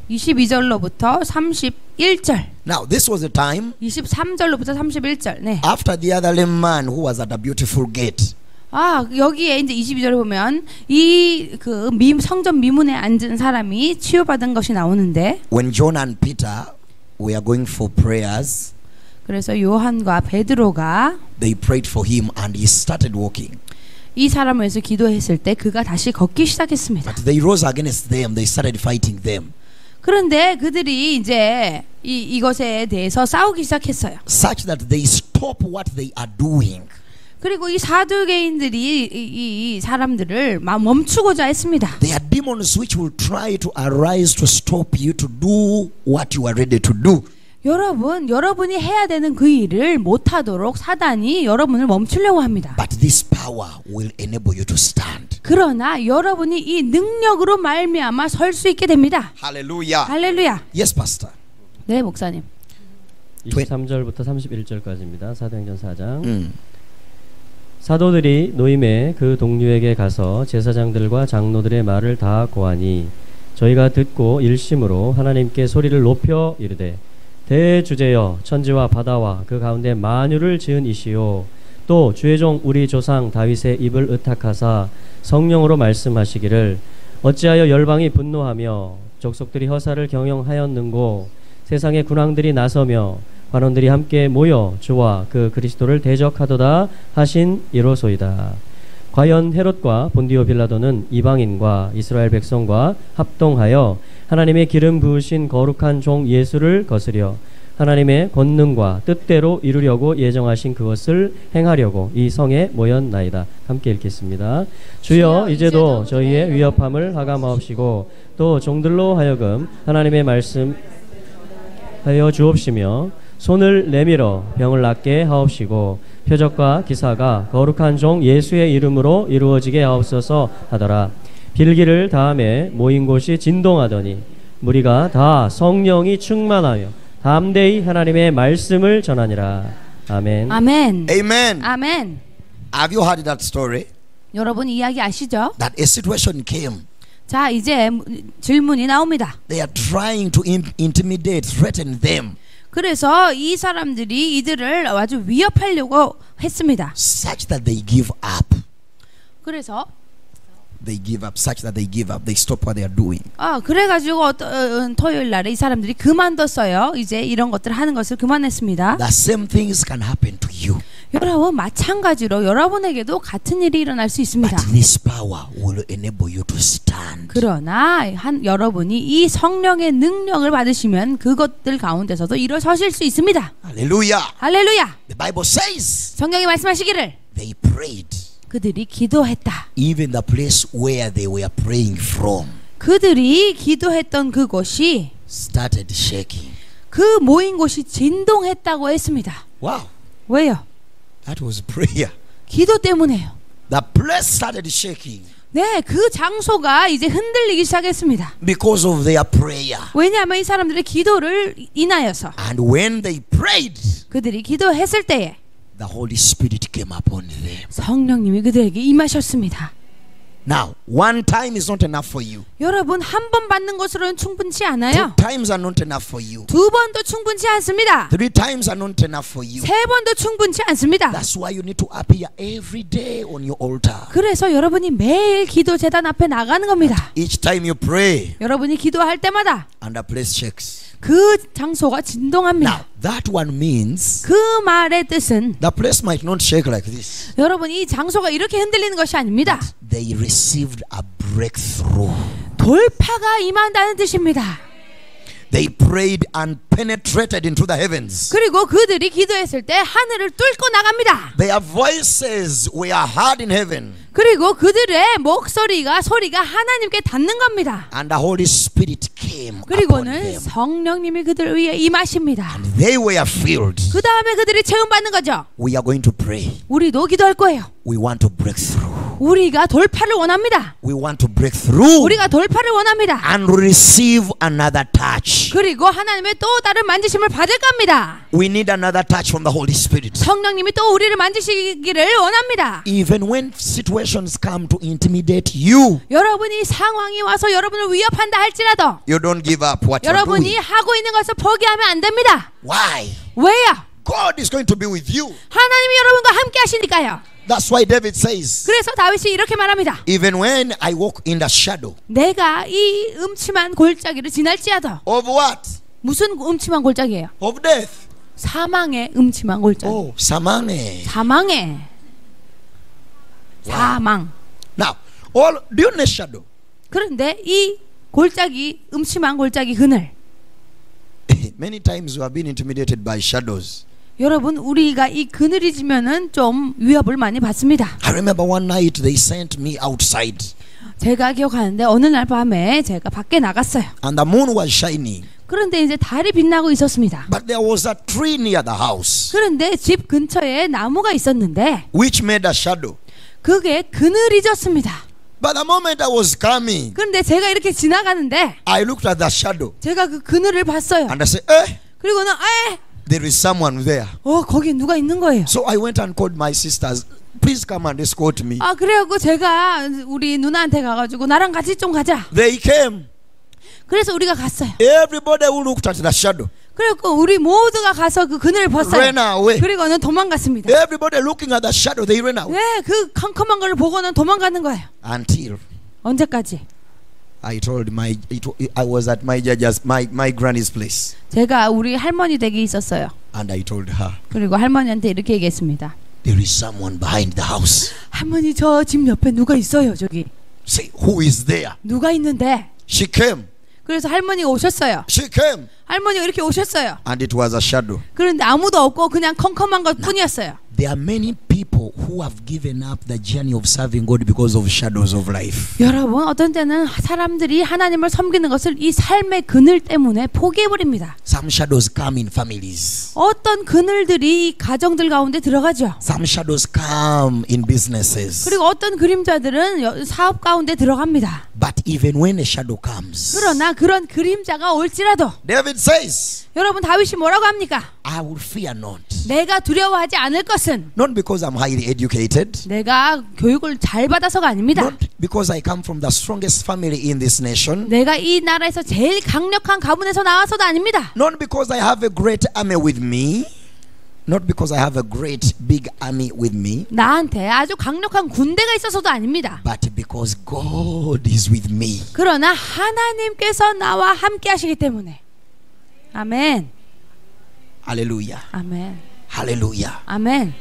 22절로부터 31절 Now this was a time 23절로부터 31절 네. after the other lame man who was at a beautiful gate. 여기에 이제 22절에 보면 이 그 성전 미문에 앉은 사람이 치유받은 것이 나오는데 When John and Peter were going for prayers, 그래서 요한과 베드로가 they prayed for him and he started walking. 이 사람을 위해서 기도했을 때 그가 다시 걷기 시작했습니다. But they rose against them. They started fighting them. 그런데 그들이 이제 이것에 대해서 싸우기 시작했어요. Such that they stop what they are doing. 그리고 이 사두개인들이 이 사람들을 멈추고자 했습니다. They are demons which will try to arise to stop you to do what you are ready to do. 여러분이 해야 되는 그 일을 못하도록 사단이 여러분을 멈추려고 합니다. But this power will enable you to stand. 그러나 여러분이 이 능력으로 말미암아 설 수 있게 됩니다. Hallelujah. 할렐루야. Yes, Pastor. 네, 목사님. 23절부터 31절까지입니다. 사도행전 4장. 사도들이 노임에 그 동료에게 가서 제사장들과 장로들의 말을 다 고하니 저희가 듣고 일심으로 하나님께 소리를 높여 이르되 대주제여 천지와 바다와 그 가운데 만유를 지은 이시요 또 주의 종 우리 조상 다윗의 입을 의탁하사 성령으로 말씀하시기를 어찌하여 열방이 분노하며 족속들이 허사를 경영하였는고 세상의 군왕들이 나서며 관원들이 함께 모여 주와 그 그리스도를 대적하도다 하신 이로소이다. 과연 헤롯과 본디오 빌라도는 이방인과 이스라엘 백성과 합동하여 하나님의 기름 부으신 거룩한 종 예수를 거스려 하나님의 권능과 뜻대로 이루려고 예정하신 그것을 행하려고 이 성에 모였나이다. 함께 읽겠습니다. 주여 이제도 저희의 위협함을 하감하옵시고 또 종들로 하여금 하나님의 말씀 하여 주옵시며 손을 내밀어 병을 낫게 하옵시고 표적과 기사가 거룩한 종 예수의 이름으로 이루어지게 하옵소서 하더라. 빌기를 다음에 모인 곳이 진동하더니 무리가 다 성령이 충만하여 담대히 하나님의 말씀을 전하니라. 아멘. 아멘. Amen. 아멘. Have you heard that story? 여러분 이야기 아시죠? That a situation came. 자, 이제 질문이 나옵니다. They are trying to intimidate, threaten them, 그래서 이 사람들이 이들을 아주 위협하려고 했습니다. such that they give up. 그래서 They give up, such that they give up. They stop what they are doing. 그래가지고 토요일 날에 이 사람들이 그만뒀어요. 이제 이런 것들 하는 것을 그만했습니다. The same things can happen to you. 여러분 마찬가지로 여러분에게도 같은 일이 일어날 수 있습니다. But this power will enable you to stand. 그러나 여러분이 이 성령의 능력을 받으시면 그것들 가운데서도 일어서실 수 있습니다. Hallelujah. 할렐루야. The Bible says 성경이 말씀하시기를 they prayed. 그들이 기도했다. Even the place where they were praying from 그들이 기도했던 그곳이 started shaking. 그 모인 곳이 진동했다고 했습니다. Wow. 왜요? That was prayer. 기도 때문에요. The place started shaking 네, 그 장소가 이제 흔들리기 시작했습니다. because of their prayer. 왜냐하면 이 사람들의 기도를 인하여서 And when they prayed, 그들이 기도했을 때에 the Holy Spirit came upon them. 성령님이 그들에게 임하셨습니다. Now, one time is not enough for you. 여러분 한 번 받는 것으로는 충분치 않아요. 2 times are not enough for you. 두 번도 충분치 않습니다. 3 times are not enough for you. 세 번도 충분치 않습니다. That's why you need to appear every day on your altar. 그래서 여러분이 매일 기도 제단 앞에 나가는 겁니다. Each time you pray, 여러분이 기도할 때마다 and the place shakes. 그 장소가 진동합니다. Now, that one means 그 말의 뜻은 the place might not shake like this. 여러분 이 장소가 이렇게 흔들리는 것이 아닙니다. They received a breakthrough. 돌파가 임한다는 뜻입니다. They prayed and penetrated into the heavens. 그리고 그들이 기도했을 때 하늘을 뚫고 나갑니다. Their voices were heard in heaven. 그리고 그들의 소리가 하나님께 닿는 겁니다. And the Holy Spirit came upon 그리고는 them. 성령님이 그들 위에 임하십니다. And they were filled. 그 다음에 그들이 체험받는 거죠. We are going to pray. 우리도 기도할 거예요. We want to break through. 우리가 돌파를 원합니다. We want to break through 우리가 돌파를 원합니다. and receive another touch. 그리고 하나님의 또 다른 만지심을 받을 겁니다. We need another touch from the Holy Spirit. 성령님이 또 우리를 만지시기를 원합니다. Even when situations come to intimidate you, 여러분이 상황이 와서 여러분을 위협한다 할지라도 you don't give up what you're 여러분이 doing. 하고 있는 것을 포기하면 안 됩니다. Why? 왜요? God is going to be with you. 하나님이 여러분과 함께 하시니까요. That's why David says, 그래서 다윗이 이렇게 말합니다. even when I walk in the shadow 내가 이 음침한 골짜기를 지날지라도. of what? 무슨 음침한 골짜기예요? Of death. 사망의 음침한 골짜기. Oh, 사망에. 사망의 사망. Now, all during the shadow, 그런데 이 골짜기 음침한 골짜기 그늘. many times we have been intimidated by shadows. 여러분 우리가 이 그늘이 지면은 좀 위협을 많이 받습니다. I remember one night they sent me outside 제가 기억하는데 어느 날 밤에 제가 밖에 나갔어요. and the moon was shining, 그런데 이제 달이 빛나고 있었습니다. but there was a tree near the house 그런데 집 근처에 나무가 있었는데 which made a shadow. 그게 그늘이 졌습니다. But the moment I was coming, 그런데 제가 이렇게 지나가는데 I looked at the shadow 제가 그 그늘을 봤어요. and I said, eh, 그리고는 there is someone there. 거기 누가 있는 거예요. So I went and called my sisters. Please come and escort me. 그래갖고 제가 우리 누나한테 가가지고 나랑 같이 좀 가자. They came. 그래서 우리가 갔어요. Everybody who looked at the shadow 그리고 우리 모두가 가서 그 그늘을 벗어요. ran away. 그리고는 도망갔습니다. Everybody looking at the shadow, they ran away. 네, 그 컴컴한 걸 보고는 도망가는 거예요. Until 언제까지? I was at my judge's, my granny's place, 제가 우리 할머니 댁에 있었어요. and I told her, 그리고 할머니한테 이렇게 얘기했습니다. there is someone behind the house. 할머니 저 집 옆에 누가 있어요. 저기 Say, who is there? 누가 있는데. She came. 그래서 할머니가 오셨어요. She came, 할머니가 이렇게 오셨어요. and it was a shadow. 그런데 아무도 없고 그냥 컴컴한 것 뿐이었어요. There are many people who have given up the journey of serving God because of shadows of life. 여러분, 어떤 때는 사람들이 하나님을 섬기는 것을 이 삶의 그늘 때문에 포기해버립니다. Some shadows come in families. 어떤 그늘들이 가정들 가운데 들어가죠. Some shadows come in businesses. 그리고 어떤 그림자들은 사업 가운데 들어갑니다. But even when a shadow comes, 그러나 그런 그림자가 올지라도 David says, 여러분, 다윗이 뭐라고 합니까? I will fear not. 내가 두려워하지 않을 것은 Not because I'm highly educated, 내가 교육을 잘 받아서가 아닙니다. not because I come from the strongest family in this nation, 내가 이 나라에서 제일 강력한 가문에서 나와서도 아닙니다. not because I have a great army with me, not because I have a great big army with me, 나한테 아주 강력한 군대가 있어서도 아닙니다. but because God is with me. 그러나 하나님께서 나와 함께 하시기 때문에. 아멘. Hallelujah. 아멘. Hallelujah. 아멘.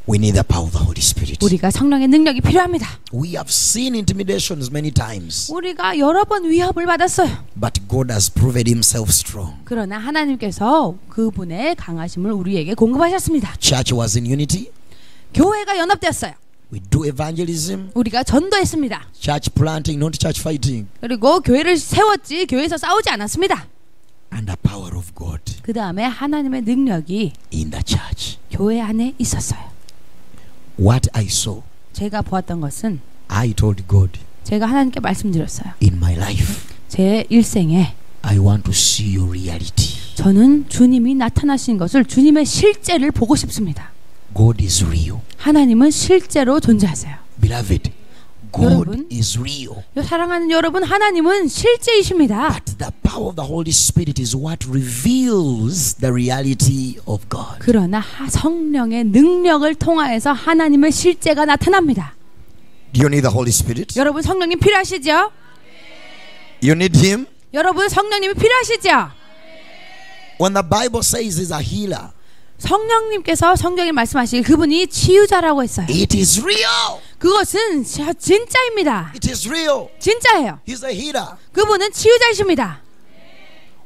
We need the power of the Holy Spirit. 우리가 성령의 능력이 필요합니다. We have seen intimidations many times, 우리가 여러 번 위협을 받았어요. but God has proven himself strong. 그러나 하나님께서 그분의 강하심을 우리에게 공급하셨습니다. Church was in unity. 교회가 연합되었어요. We do evangelism. 우리가 전도했습니다. Church planting, not church fighting. 그리고 교회를 세웠지 교회에서 싸우지 않았습니다. And the power of God 그 다음에 하나님의 능력이 in the church. 교회 안에 있었어요. What I saw, 제가 보았던 것은 I told God, 제가 하나님께 말씀드렸어요. in my life, 제 일생에 I want to see your reality. 저는 주님이 나타나신 것을, 주님의 실제를 보고 싶습니다. God is real. 하나님은 실제로 존재하세요. Beloved, God 여러분, is real. 사랑하는 여러분, 하나님은 실제이십니다. But the power of the Holy Spirit is what reveals the reality of God. 그러나 성령의 능력을 통하여서 하나님의 실제가 나타납니다. Do you need the Holy Spirit? 여러분, 성령님 필요하시죠? You need Him? 여러분, 성령님이 필요하시죠? When the Bible says He's a healer, 성령님께서 성경에 말씀하시길 그분이 치유자라고 했어요. it is real. 그것은 진짜입니다. It is real. 진짜예요. He's a healer. 그분은 치유자이십니다.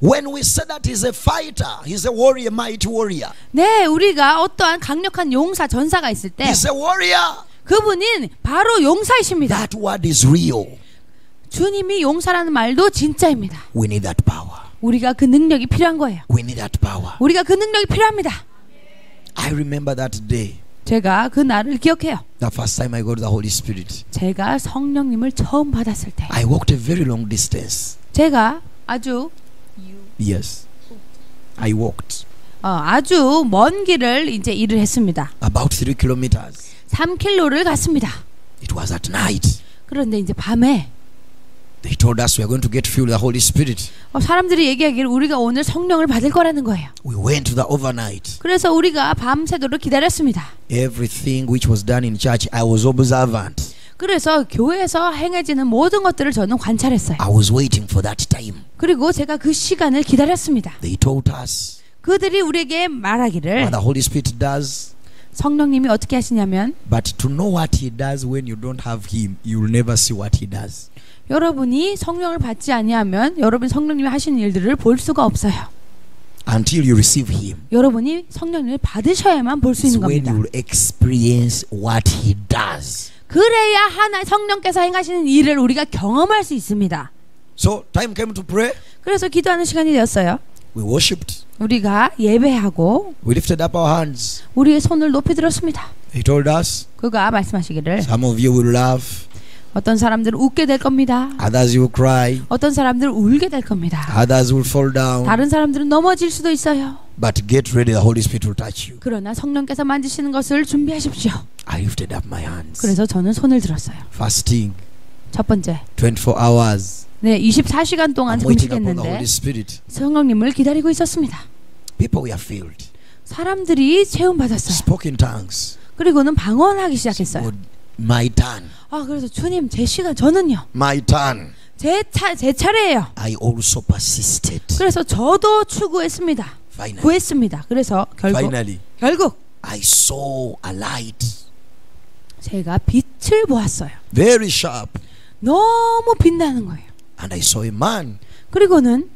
When we say that He's a fighter, He's a warrior, mighty warrior. 네, 우리가 어떠한 강력한 용사, 전사가 있을 때 He's a warrior. 그분은 바로 용사이십니다. That word is real. 주님이 용사라는 말도 진짜입니다. We need that power. 우리가 그 능력이 필요한 거예요. We need that power. 우리가 그 능력이 필요합니다. I remember that day, 제가 그 날을 기억해요. the first time I got the Holy Spirit. 제가 성령님을 처음 받았을 때 I walked a very long distance. 제가 아주 Yes. I walked 아주 먼 길을 이제 일을 했습니다. about 3 kilometers. 3km를 갔습니다. It was at night. 그런데 이제 밤에 They told us we are going to get filled with the Holy Spirit. 사람들이 얘기하기를 우리가 오늘 성령을 받을 거라는 거예요. We went to the overnight. 그래서 우리가 밤새도록 기다렸습니다. Everything which was done in church, I was observant. 그래서 교회에서 행해지는 모든 것들을 저는 관찰했어요. I was waiting for that time. 그리고 제가 그 시간을 기다렸습니다. They told us 그들이 우리에게 말하기를 what the Holy Spirit does, 성령님이 어떻게 하시냐면 but to know what He does when you don't have Him, you will never see what He does. 여러분이 성령을 받지 아니하면 여러분 성령님이 하시는 일들을 볼 수가 없어요. Until you receive Him, 여러분이 성령을 받으셔야만 볼 수 it's 있는 when 겁니다. you will experience what He does. 그래야 성령께서 행하시는 일을 우리가 경험할 수 있습니다. So time came to pray. 그래서 기도하는 시간이 되었어요. We worshipped. 우리가 예배하고 We lifted up our hands. 우리의 손을 높이 들었습니다. He told us, 그가 말씀하시기를 some of you will laugh, 어떤 사람들은 웃게 될 겁니다. others will cry, 어떤 사람들은 울게 될 겁니다. others will fall down. 다른 사람들은 넘어질 수도 있어요. But get ready, the Holy Spirit will touch you. 그러나 성령께서 만지시는 것을 준비하십시오. I lifted up my hands. 그래서 저는 손을 들었어요. Fasting, 첫 번째. 24 hours. 네, 24시간 동안 I'm waiting upon the 금식했는데 Holy Spirit. 성령님을 기다리고 있었습니다. People were filled. 사람들이 체험 받았어요. Spoke in tongues. 그리고는 방언하기 시작했어요. Would my turn. 아, 그래서 주님, 제 시간 저는요. My turn. 제 차례예요. I also persisted. 그래서 저도 추구했습니다. Finally. 구했습니다. 그래서 Finally. 결국 I saw a light. 제가 빛을 보았어요. Very sharp. 너무 빛나는 거예요. And I saw a man. 그리고는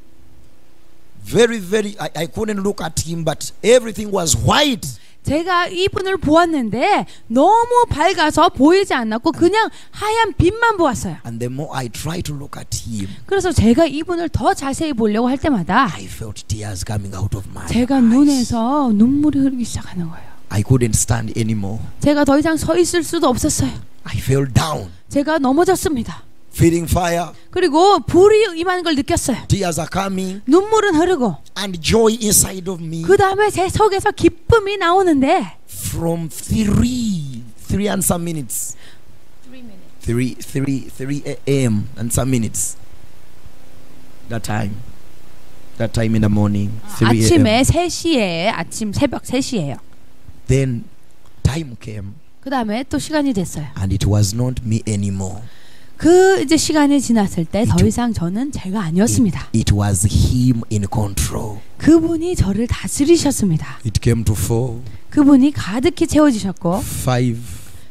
I couldn't look at him, but everything was white. 제가 이분을 보았는데 너무 밝아서 보이지 않았고 그냥 하얀 빛만 보았어요. And the more I tried to look at him, 그래서 제가 이분을 더 자세히 보려고 할 때마다 I felt tears coming out of my 제가 eyes. 눈에서 눈물이 흐르기 시작하는 거예요. I couldn't stand anymore. 제가 더 이상 서 있을 수도 없었어요. I fell down, 제가 넘어졌습니다. feeling fire. 그리고 불이 임하는 걸 느꼈어요. Tears are coming, 눈물은 흐르고 and joy inside of me. 그 다음에 제 속에서 기쁨이 나오는데 From three and some minutes. 3 a.m. and some minutes. That time in the morning. 3 a.m. 아침에 3시에 새벽 3시예요. Then time came, 그 다음에 또 시간이 됐어요. and it was not me anymore. 그 이제 시간이 지났을 때 더 이상 저는 제가 아니었습니다. It was him in control. 그분이 저를 다스리셨습니다. It came to 4, 그분이 가득히 채워주셨고 5,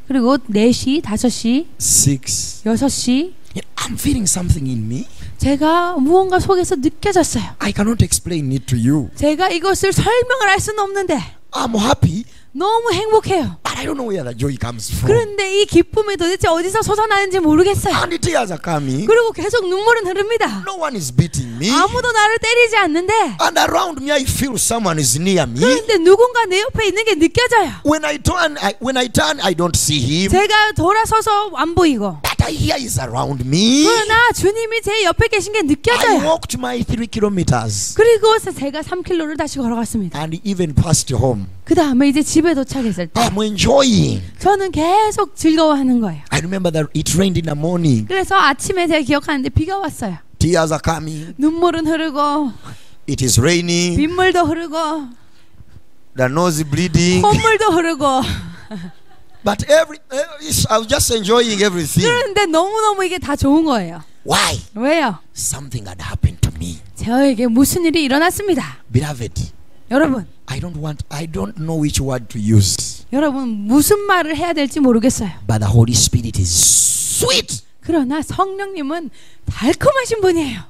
그리고 4시, 5시, 6. 6시 I'm feeling something in me. 제가 무언가 속에서 느껴졌어요. I cannot explain it to you. 제가 이것을 설명을 할 수는 없는데 I'm happy, 너무 행복해요. but I don't know where the joy comes from. 그런데 이 기쁨이 도대체 어디서 솟아나는지 모르겠어요. And the tears are coming. 그리고 계속 눈물은 흐릅니다. No one is beating me. 아무도 나를 때리지 않는데 And around me, I feel someone is near me. 그런데 누군가 내 옆에 있는 게 느껴져요. When I turn, I don't see him. 제가 돌아서서 안 보이고 But I hear he's around me. 그러나 주님이 제 옆에 계신 게 I 느껴져요. walked my 3 kilometers 그리고 제가 3km를 다시 걸어갔습니다. and even passed home. 그 다음에 이제 집에 도착했을 때 I'm enjoying. 저는 계속 즐거워하는 거예요. I remember that it rained in the morning. 그래서 아침에 제가 기억하는데 비가 왔어요. Tears are coming. 눈물은 흐르고 It is raining. 빗물도 흐르고 The nose bleeding. 콧물도 흐르고 But I was just enjoying everything. 그런데 너무너무 이게 다 좋은 거예요. Why? 왜요? Something had happened to me. 저에게 무슨 일이 일어났습니다. Beloved, 여러분, I don't know which word to use. 여러분 무슨 말을 해야 될지 모르겠어요. But the Holy Spirit is sweet. 그러나 성령님은 달콤하신 분이에요.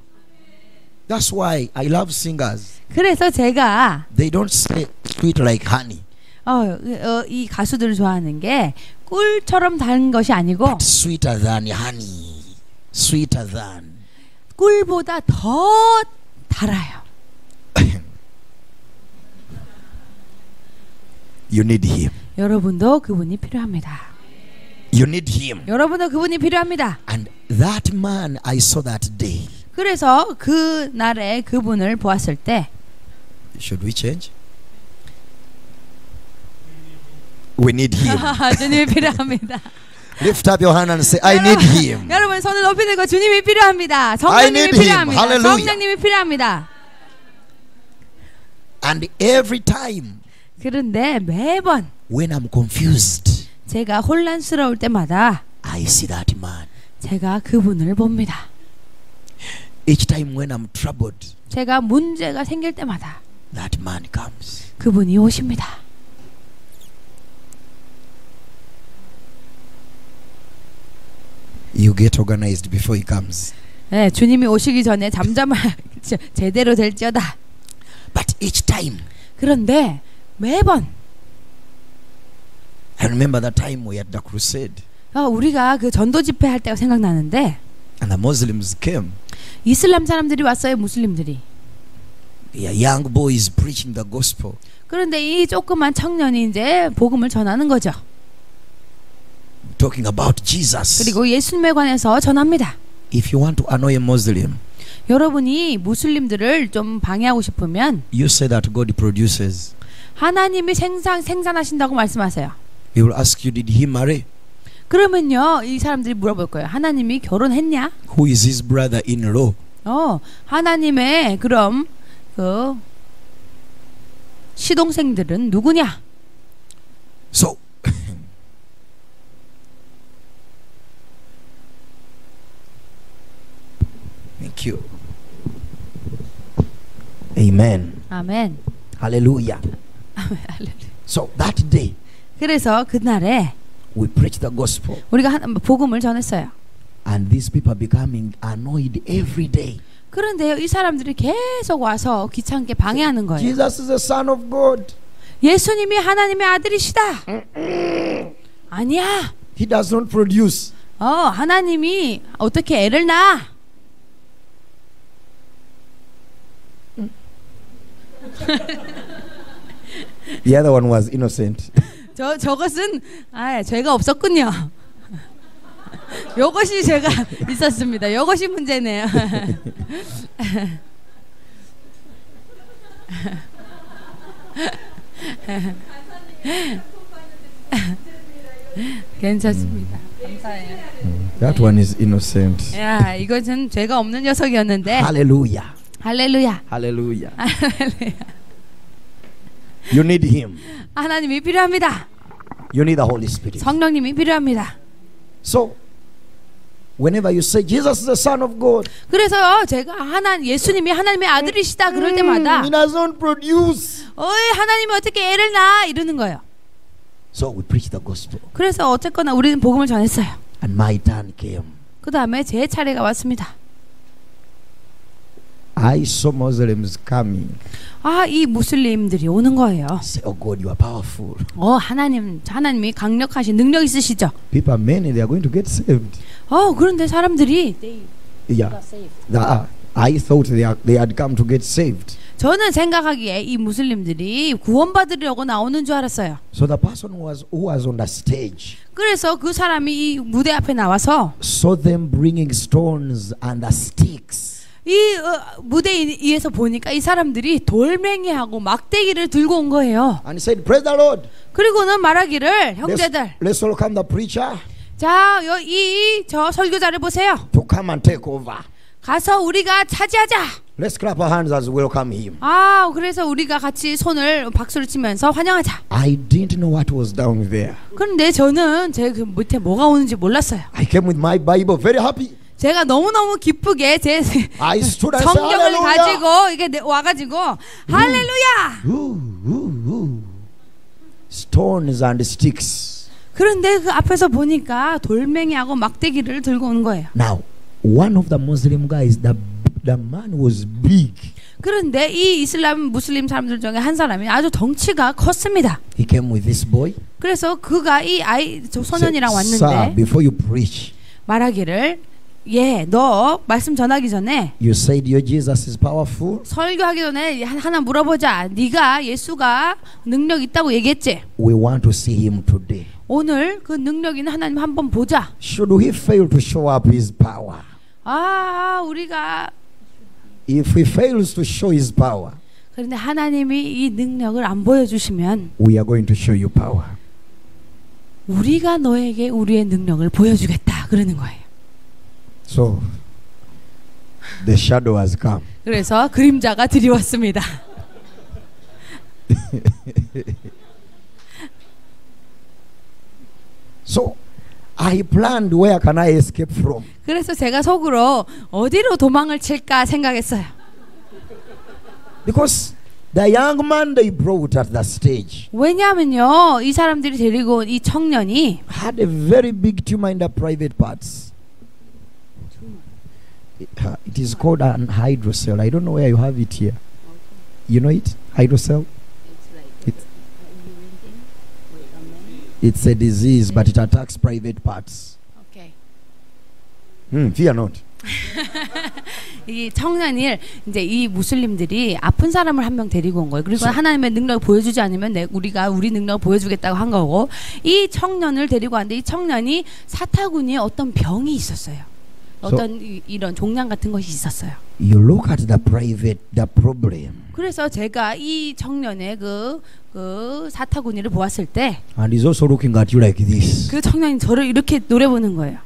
That's why I love singers. 그래서 제가 They don't say sweet like honey. 이 가수들을 좋아하는 게 꿀처럼 단 것이 아니고 But sweeter than honey. Sweeter than. 꿀보다 더 달아요. You need him. 여러분도 그분이 필요합니다. You need him. 여러분도 그분이 필요합니다. And that man I saw that day. 그래서 그 날에 그분을 보았을 때 Should we change? We need him. 주님이 필요합니다. Lift up your hand and say, I need him. 여러분 손을 높이 들고 주님이 필요합니다. I 성령님이 need him. 필요합니다. Hallelujah. 성령님이 필요합니다. And every time 그런데 매번 when I'm confused, 제가 혼란스러울 때마다 I see that man. 제가 그분을 봅니다. Each time when I'm troubled, 제가 문제가 생길 때마다 that man comes. 그분이 오십니다. You get organized before he comes. 네, 주님이 오시기 전에 잠잠을 제대로 될지어다. But each time, 그런데 매번 I remember that time we had the crusade 우리가 그 전도 집회 할 때가 생각나는데 and the Muslims came. 이슬람 사람들이 왔어요. 무슬림들이. They are young boys preaching the gospel. 그런데 이 조그만 청년이 이제 복음을 전하는 거죠. Talking about Jesus. 그리고 예수님에 관해서 전합니다. If you want to annoy a Muslim, 여러분이 무슬림들을 좀 방해하고 싶으면 you say that God produces. 하나님이 생산하신다고 말씀하세요. He will ask you, did he marry? 그러면요, 이 사람들이 물어볼 거예요. 하나님이 결혼했냐? Who is his brother-in-law? 하나님의 그럼 그 시동생들은 누구냐? So, thank you. Amen. 아멘. Hallelujah. So that day, 그래서 그날에 we preached the gospel, 우리가 복음을 전했어요. and these people are becoming annoyed every day. 그런데요, 이 사람들이 계속 와서 귀찮게 방해하는 거예요. Jesus is the Son of God. 예수님이 하나님의 아들이시다. 아니야. He does not produce. 하나님이 어떻게 애를 낳아? The other one was innocent. 저것은 죄가 없었군요. 요것이 죄가 있었습니다. 요것이 문제네요. 괜찮습니다. 감사해요. That one is innocent. 야, 이것은 죄가 없는 녀석이었는데. Hallelujah. 할렐루야. Hallelujah. 할렐루야. You need him. 하나님이 필요합니다. You need the Holy Spirit. 성령님이 필요합니다. So, whenever you say Jesus is the Son of God, 그래서 제가 예수님이 하나님의 아들이시다 그럴 때마다 he does not produce. 하나님이 어떻게 애를 낳아 이러는 거예요. So we preach the gospel, 그래서 어쨌거나 우리는 복음을 전했어요. and my turn came. 그 다음에 제 차례가 왔습니다. I saw Muslims coming. 이 무슬림들이 오는 거예요. I say, oh God, you are powerful. 하나님이 강력하신 능력 있으시죠. People, many, they are going to get saved. 그런데 사람들이 Yeah. I thought they had come to get saved. 저는 생각하기에 이 무슬림들이 구원받으려고 나오는 줄 알았어요. So the person who was on the stage 그래서 그 사람이 이 무대 앞에 나와서 saw them bringing stones and the sticks. 이 무대 위에서 보니까 이 사람들이 돌멩이하고 막대기를 들고 온 거예요. And he said, praise the Lord. 그리고는 말하기를 형제들, Let's welcome the preacher 자, 저 설교자를 보세요. to come and take over. 가서 우리가 차지하자. Let's clap our hands as we welcome him. 그래서 우리가 같이 손을 박수를 치면서 환영하자. I didn't know what was down there. 그런데 저는 제 그 밑에 뭐가 오는지 몰랐어요. I came with my Bible very happy. 제가 너무너무 기쁘게 제 I stood and said, 성경을 hallelujah. 가지고 이게 와가지고 할렐루야. Stones and sticks. 그런데 그 앞에서 보니까 돌멩이하고 막대기를 들고 온 거예요. Now, one of the Muslim guys, the man was big. 그런데 이 무슬림 사람들 중에 한 사람이 아주 덩치가 컸습니다. He came with this boy. 그래서 그가 저 소년이랑 Said, 왔는데 Sir, before you preach, 말하기를 너 말씀 전하기 전에 you said your Jesus is powerful. 설교하기 전에 하나 물어보자. 네가 예수가 능력 있다고 얘기했지? We want to see him today. 오늘 그 능력 있는 하나님 한번 보자. Should he fail to show up his power? 우리가 If he fails to show his power, 그런데 하나님이 이 능력을 안 보여주시면 we are going to show you power. 우리가 너에게 우리의 능력을 보여주겠다 그러는 거예요. So the shadow has come. 그래서 그림자가 들이왔습니다. So I planned where can I escape from. 그래서 제가 속으로 어디로 도망을 칠까 생각했어요. Because the young man they brought at the stage 왜냐하면요, 이 사람들이 데리고 온 이 청년이 had a very big tumor in the private parts. It is called an hydrocele. I don't know where you have it here. You know it? Hydrocele? It's a disease, but it attacks private parts. 오케이. Fear not. 이 청년을 이제 이 무슬림들이 아픈 사람을 한 명 데리고 온 거예요. 그리고 하나님의 능력을 보여주지 않으면 우리가 우리 능력을 보여주겠다고 한 거고, 이 청년을 데리고 왔는데 이 청년이 사타구니에 어떤 병이 있었어요. 어떤 이런 종량 같은 것이 있었어요. You look at the problem, 그래서 제가 이 청년의 그 사타구니를 보았을 때 그 and he's also looking at you like this. 청년이 저를 이렇게 노려보는 거예요.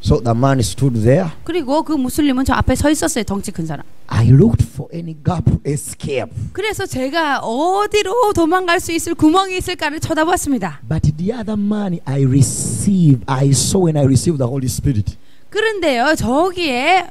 So the man stood there. 그리고 그 무슬림은 저 앞에 서 있었어요. 덩치 큰 사람. I looked for any gap to escape, 그래서 제가 어디로 도망갈 수 있을 구멍이 있을까를 쳐다봤습니다. but the other man I saw when I received the Holy Spirit. 그런데요, 저기에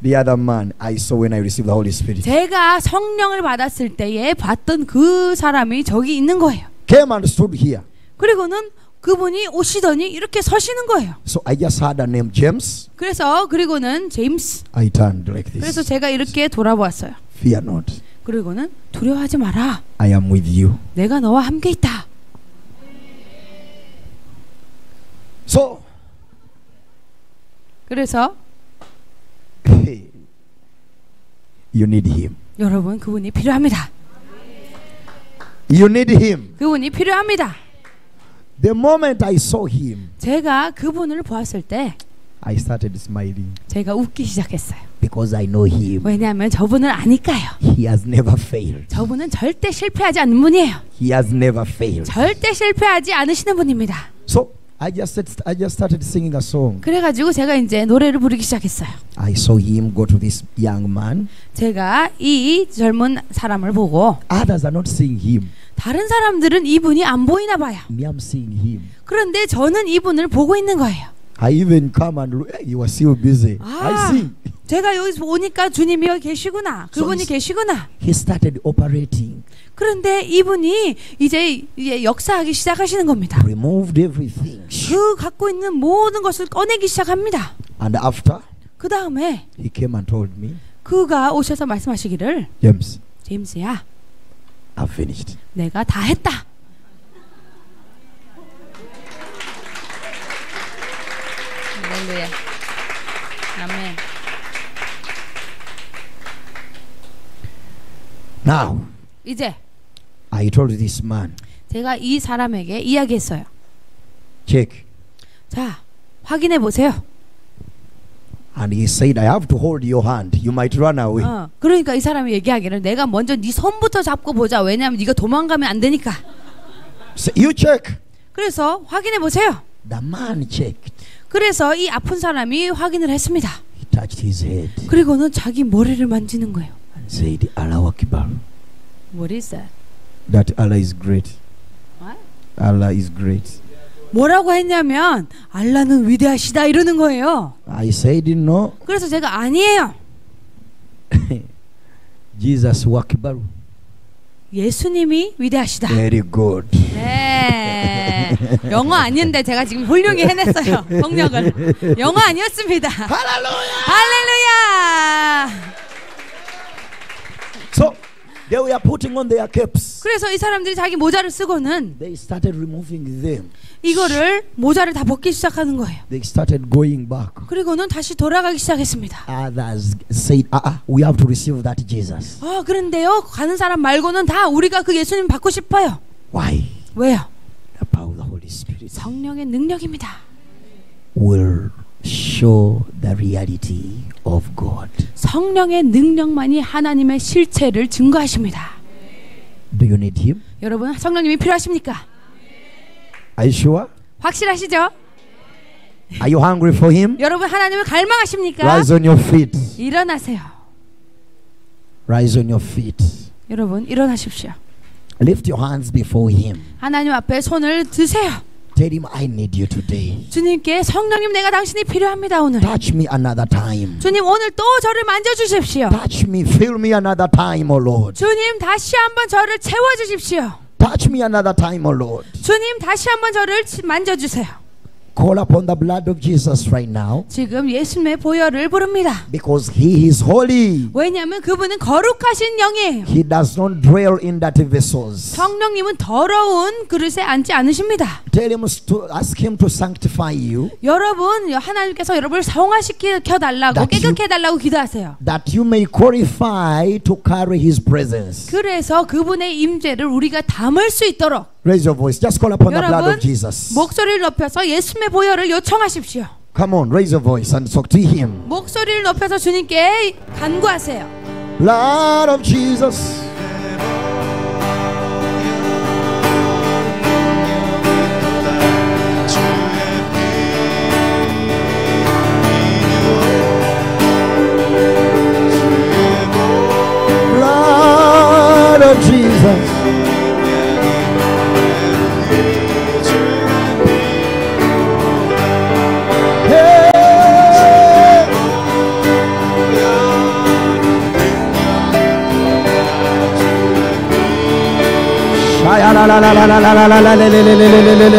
The other man I saw when I received the Holy Spirit 제가 성령을 받았을 때에 봤던 그 사람이 저기 있는 거예요. came and stood here. 그리고는 그분이 오시더니 이렇게 서시는 거예요. So I just heard the name James. 그래서 그리고는 제임스. I turned like 그래서 this. 제가 이렇게 돌아보았어요. Fear not. 그리고는 두려워하지 마라. I am with you. 내가 너와 함께 있다. So 그래서 you need him. 여러분, 그분이 필요합니다. You need him. 그분이 필요합니다. The moment I saw him, 제가 그분을 보았을 때 I started smiling 제가 웃기 시작했어요. because I know him. 왜냐하면 저분을 아니까요. He has never failed. 저분은 절대 실패하지 않는 분이에요. He has never failed. 절대 실패하지 않으시는 분입니다. So I just started singing a song. 그래가지고 제가 이제 노래를 부르기 시작했어요. I saw him go to this young man. 제가 이 젊은 사람을 보고 Others are not seeing him. 다른 사람들은 이분이 안 보이나 봐요. Me, I'm seeing him. 그런데 저는 이분을 보고 있는 거예요. I even come and look. Hey, you are still busy. I 아, see. 제가 여기 오니까 주님이 여기 계시구나. 그분이 So 계시구나. He started operating. 그런데 이분이 이제 역사하기 시작하시는 겁니다. Removed everything. 그 갖고 있는 모든 것을 꺼내기 시작합니다. And after, 그 다음에 he came and told me, 그가 오셔서 말씀하시기를, James, 제임스야, I've finished. 내가 다 했다. 할렐루야. 아멘. Now, 이제 I told this man, 제가 이 사람에게 이야기했어요. check. 자, 확인해 보세요. And he said, I have to hold your hand. You might run away. 그러니까 이 사람이 얘기하기를, 내가 먼저 네 손부터 잡고 보자. 왜냐하면 네가 도망가면 안 되니까. So you check. 그래서 확인해 보세요. The man checked. 그래서 이 아픈 사람이 확인을 했습니다. He touched his head 그리고는 자기 머리를 만지는 거예요. and said, Allah Akbar. What is that? That Allah is great. What? Allah is great. 뭐라고 했냐면, 알라는 위대하시다 이러는 거예요. I said, no. 그래서 제가 아니에요. Jesus Akbar. 예수님이 위대하시다. Very good. 네. 영어 아닌데 제가 지금 훌륭히 해냈어요. 성력을. 영어 아니었습니다. 할렐루야. So they were putting on their caps. 그래서 이 사람들이 자기 모자를 쓰고는 They started removing them. 이거를 모자를 다 벗기 시작하는 거예요. They started going back. 그리고는 다시 돌아가기 시작했습니다. Others said, we have to receive that Jesus. 그런데요, 가는 사람 말고는 다 우리가 그 예수님 받고 싶어요. Why? 왜요? The power of the Holy Spirit 성령의 능력입니다. will show the reality of God. 성령의 능력만이 하나님의 실체를 증거하십니다. Do you need him? 여러분, 성령님이 필요하십니까? Are you sure? 확실하시죠? Are you hungry for him? 여러분, 하나님을 갈망하십니까? Rise on your feet. 일어나세요. Rise on your feet. 여러분, 일어나십시오. Lift your hands before him. 하나님 앞에 손을 드세요. Tell him, I need you today. 주님께, 성령님, 내가 당신이 필요합니다. 오늘 Touch me another time. 주님, 오늘 또 저를 만져주십시오. Touch me, fill me another time, O Lord. 주님, 다시 한번 저를 채워주십시오. Touch me another time, O Lord. 주님, 다시 한번 저를 만져주세요. Call upon the blood of Jesus right now, 지금 예수님의 보혈을 부릅니다. because he is holy. 왜냐하면 그분은 거룩하신 영이에요. He does not dwell in dirty vessels. 성령님은 더러운 그릇에 앉지 않으십니다. Tell him to ask him to sanctify you, 여러분, 하나님께서 여러분을 성화시켜 달라고, That you- 깨끗해 달라고 기도하세요. that you may qualify to carry his presence. 그래서 그분의 임재를 우리가 담을 수 있도록 Raise your voice. Just call upon the blood 여러분, of Jesus. 목소리를 높여서 예수님의 보혈을 요청하십시오. Come on, raise your voice and talk to him. 목소리를 높여서 주님께 간구하세요. Lord of Jesus. Lord of Jesus. La la la la la la la la la la la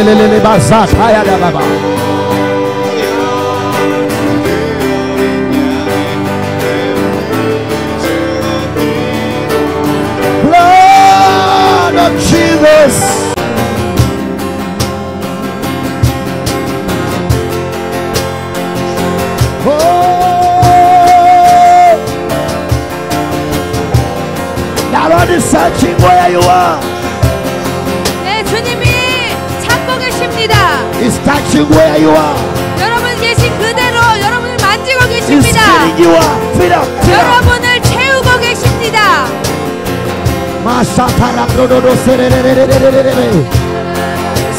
Blood of Jesus. Now Lord is searching where you are. 주님이 찾고 계십니다. He's touching where you are. 여러분 계신 그대로 여러분을 만지고 He's 계십니다. filling you up. Fill up. Fill up. 여러분을 채우고 계십니다.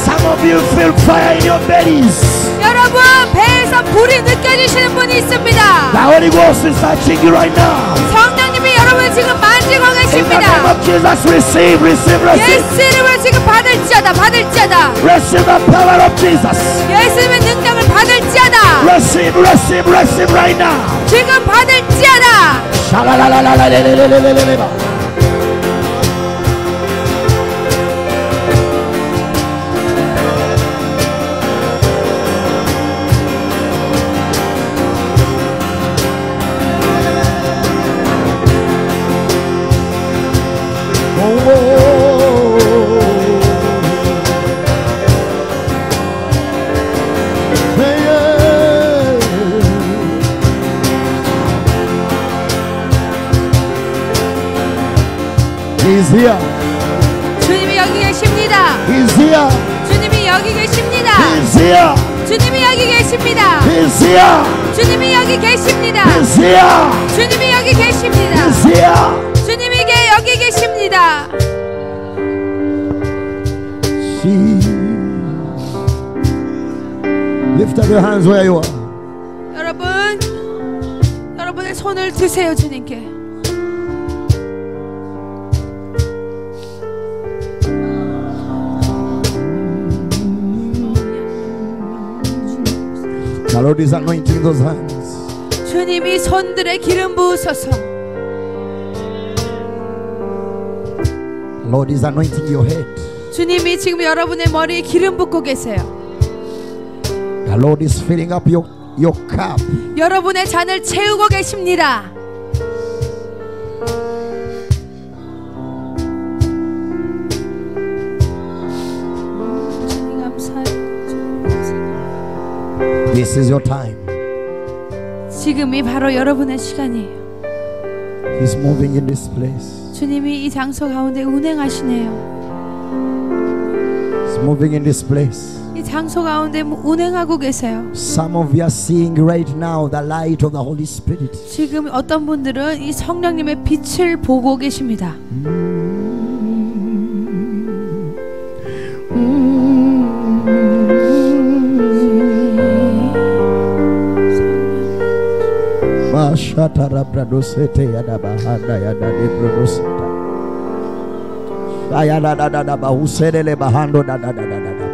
Some of you feel fire in your bellies. 여러분 배에서 불이 느껴지시는 분이 있습니다. The Holy Ghost is touching you right now. 성령님이 여러분을 지금 만지고 In the name 계십니다. of Jesus, receive, receive, receive. 예수 이름을 지금 받을지어다 받을지어다. Receive the power of Jesus. 예수님의 능력을 받을지어다. Receive, receive, receive right now. 지금 받을지어다. Shalalalalalalalalalalala. He's here. 주님이 여기 계십니다. He's here. 주님이 여기 계십니다. He's here. 주님이 여기 계십니다. He's here. 주님이 여기 계십니다. He's here. 주님이 여기 계십니다. He's here. 주님이 여기 계십니다. Lift up your hands where you are. 여러분의 손을 드세요 주님께. The Lord is anointing those hands. 주님이 손들에 기름 부으소서. The Lord is anointing your head. 주님이 지금 여러분의 머리에 기름 붓고 계세요. The Lord is filling up your cup. 여러분의 잔을 채우고 계십니다. This is your time. 지금이 바로 여러분의 시간이에요. He's moving in this place. 주님이 이 장소 가운데 운행하시네요. He's moving in this place. 이 장소 가운데 운행하고 계세요. Some of you are seeing right now the light of the Holy Spirit. 지금 어떤 분들은 이 성령님의 빛을 보고 계십니다. Mashatara bradosete yada bahanda yada de bradoseta. Ayada da da da ba usedele bahando da da da da da da.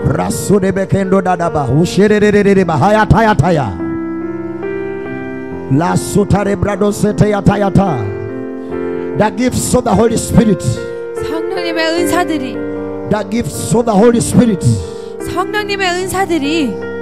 Rasu de bekendo da da ba ushere de de bahaya taya taya. La sutare bradosete yata yata. The gifts of the Holy Spirit. 성령님의 은사들이. The gifts of the Holy Spirit. 성령님의 은사들이.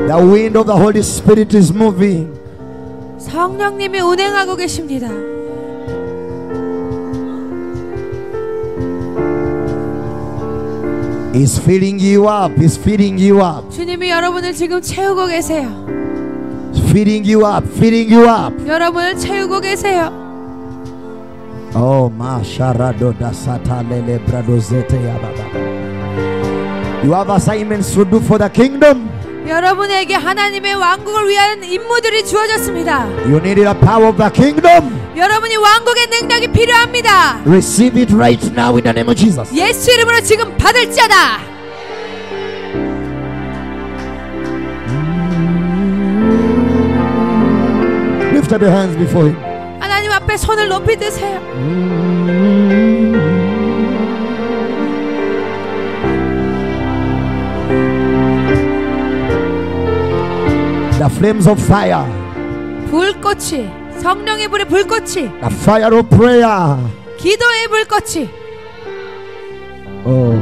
The wind of the Holy Spirit is moving. 성령님이 운행하고 계십니다. He's filling you up. He's feeding you up. 주님이 여러분을 지금 채우고 계세요. Feeding you up. Feeding you up. 여러분을 채우고 계세요. Oh, masharado dasata lele bradozete yababa. You have assignments to do for the kingdom. 여러분에게 하나님의 왕국을 위한 임무들이 주어졌습니다. You need the power of the kingdom. 여러분이 왕국의 능력이 필요합니다. Receive it right now in the name of Jesus. 예수 이름으로 지금 받을지어다. Lift up your hands before Him. 하나님 앞에 손을 높이 드세요. The flames of fire. 불꽃이, 성령의 불의 불꽃이, The fire of prayer. 기도의 불꽃이. Oh.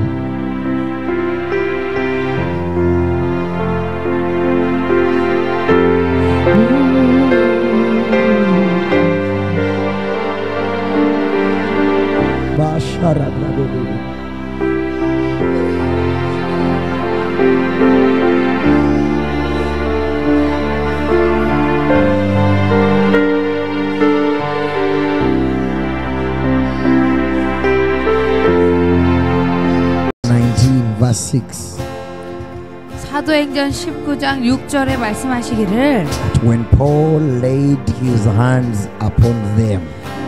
Verse 6. 사도행전 19장 6절에 말씀하시기를 When Paul laid his hands upon them,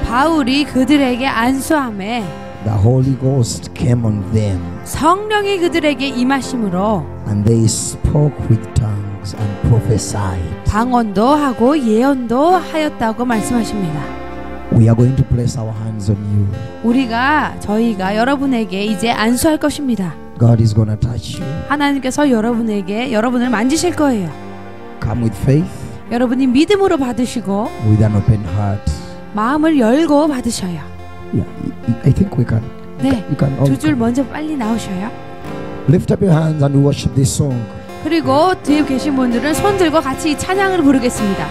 바울이 그들에게 안수함에 the Holy Ghost came on them, 성령이 그들에게 임하심으로 and they spoke with tongues and prophesied. 방언도 하고 예언도 하였다고 말씀하십니다. We are going to place our hands on you. 저희가 여러분에게 이제 안수할 것입니다. God is going to touch you. 하나님께서 여러분을 만지실 거예요. Come with faith, 여러분이 믿음으로 받으시고 with an open heart. 마음을 열고 받으셔요. Yeah, I think we can. 네, You can all 두 줄 먼저 빨리 나오셔요. lift up your hands and worship this song. 그리고 뒤에 계신 분들은 손 들고 같이 이 찬양을 부르겠습니다.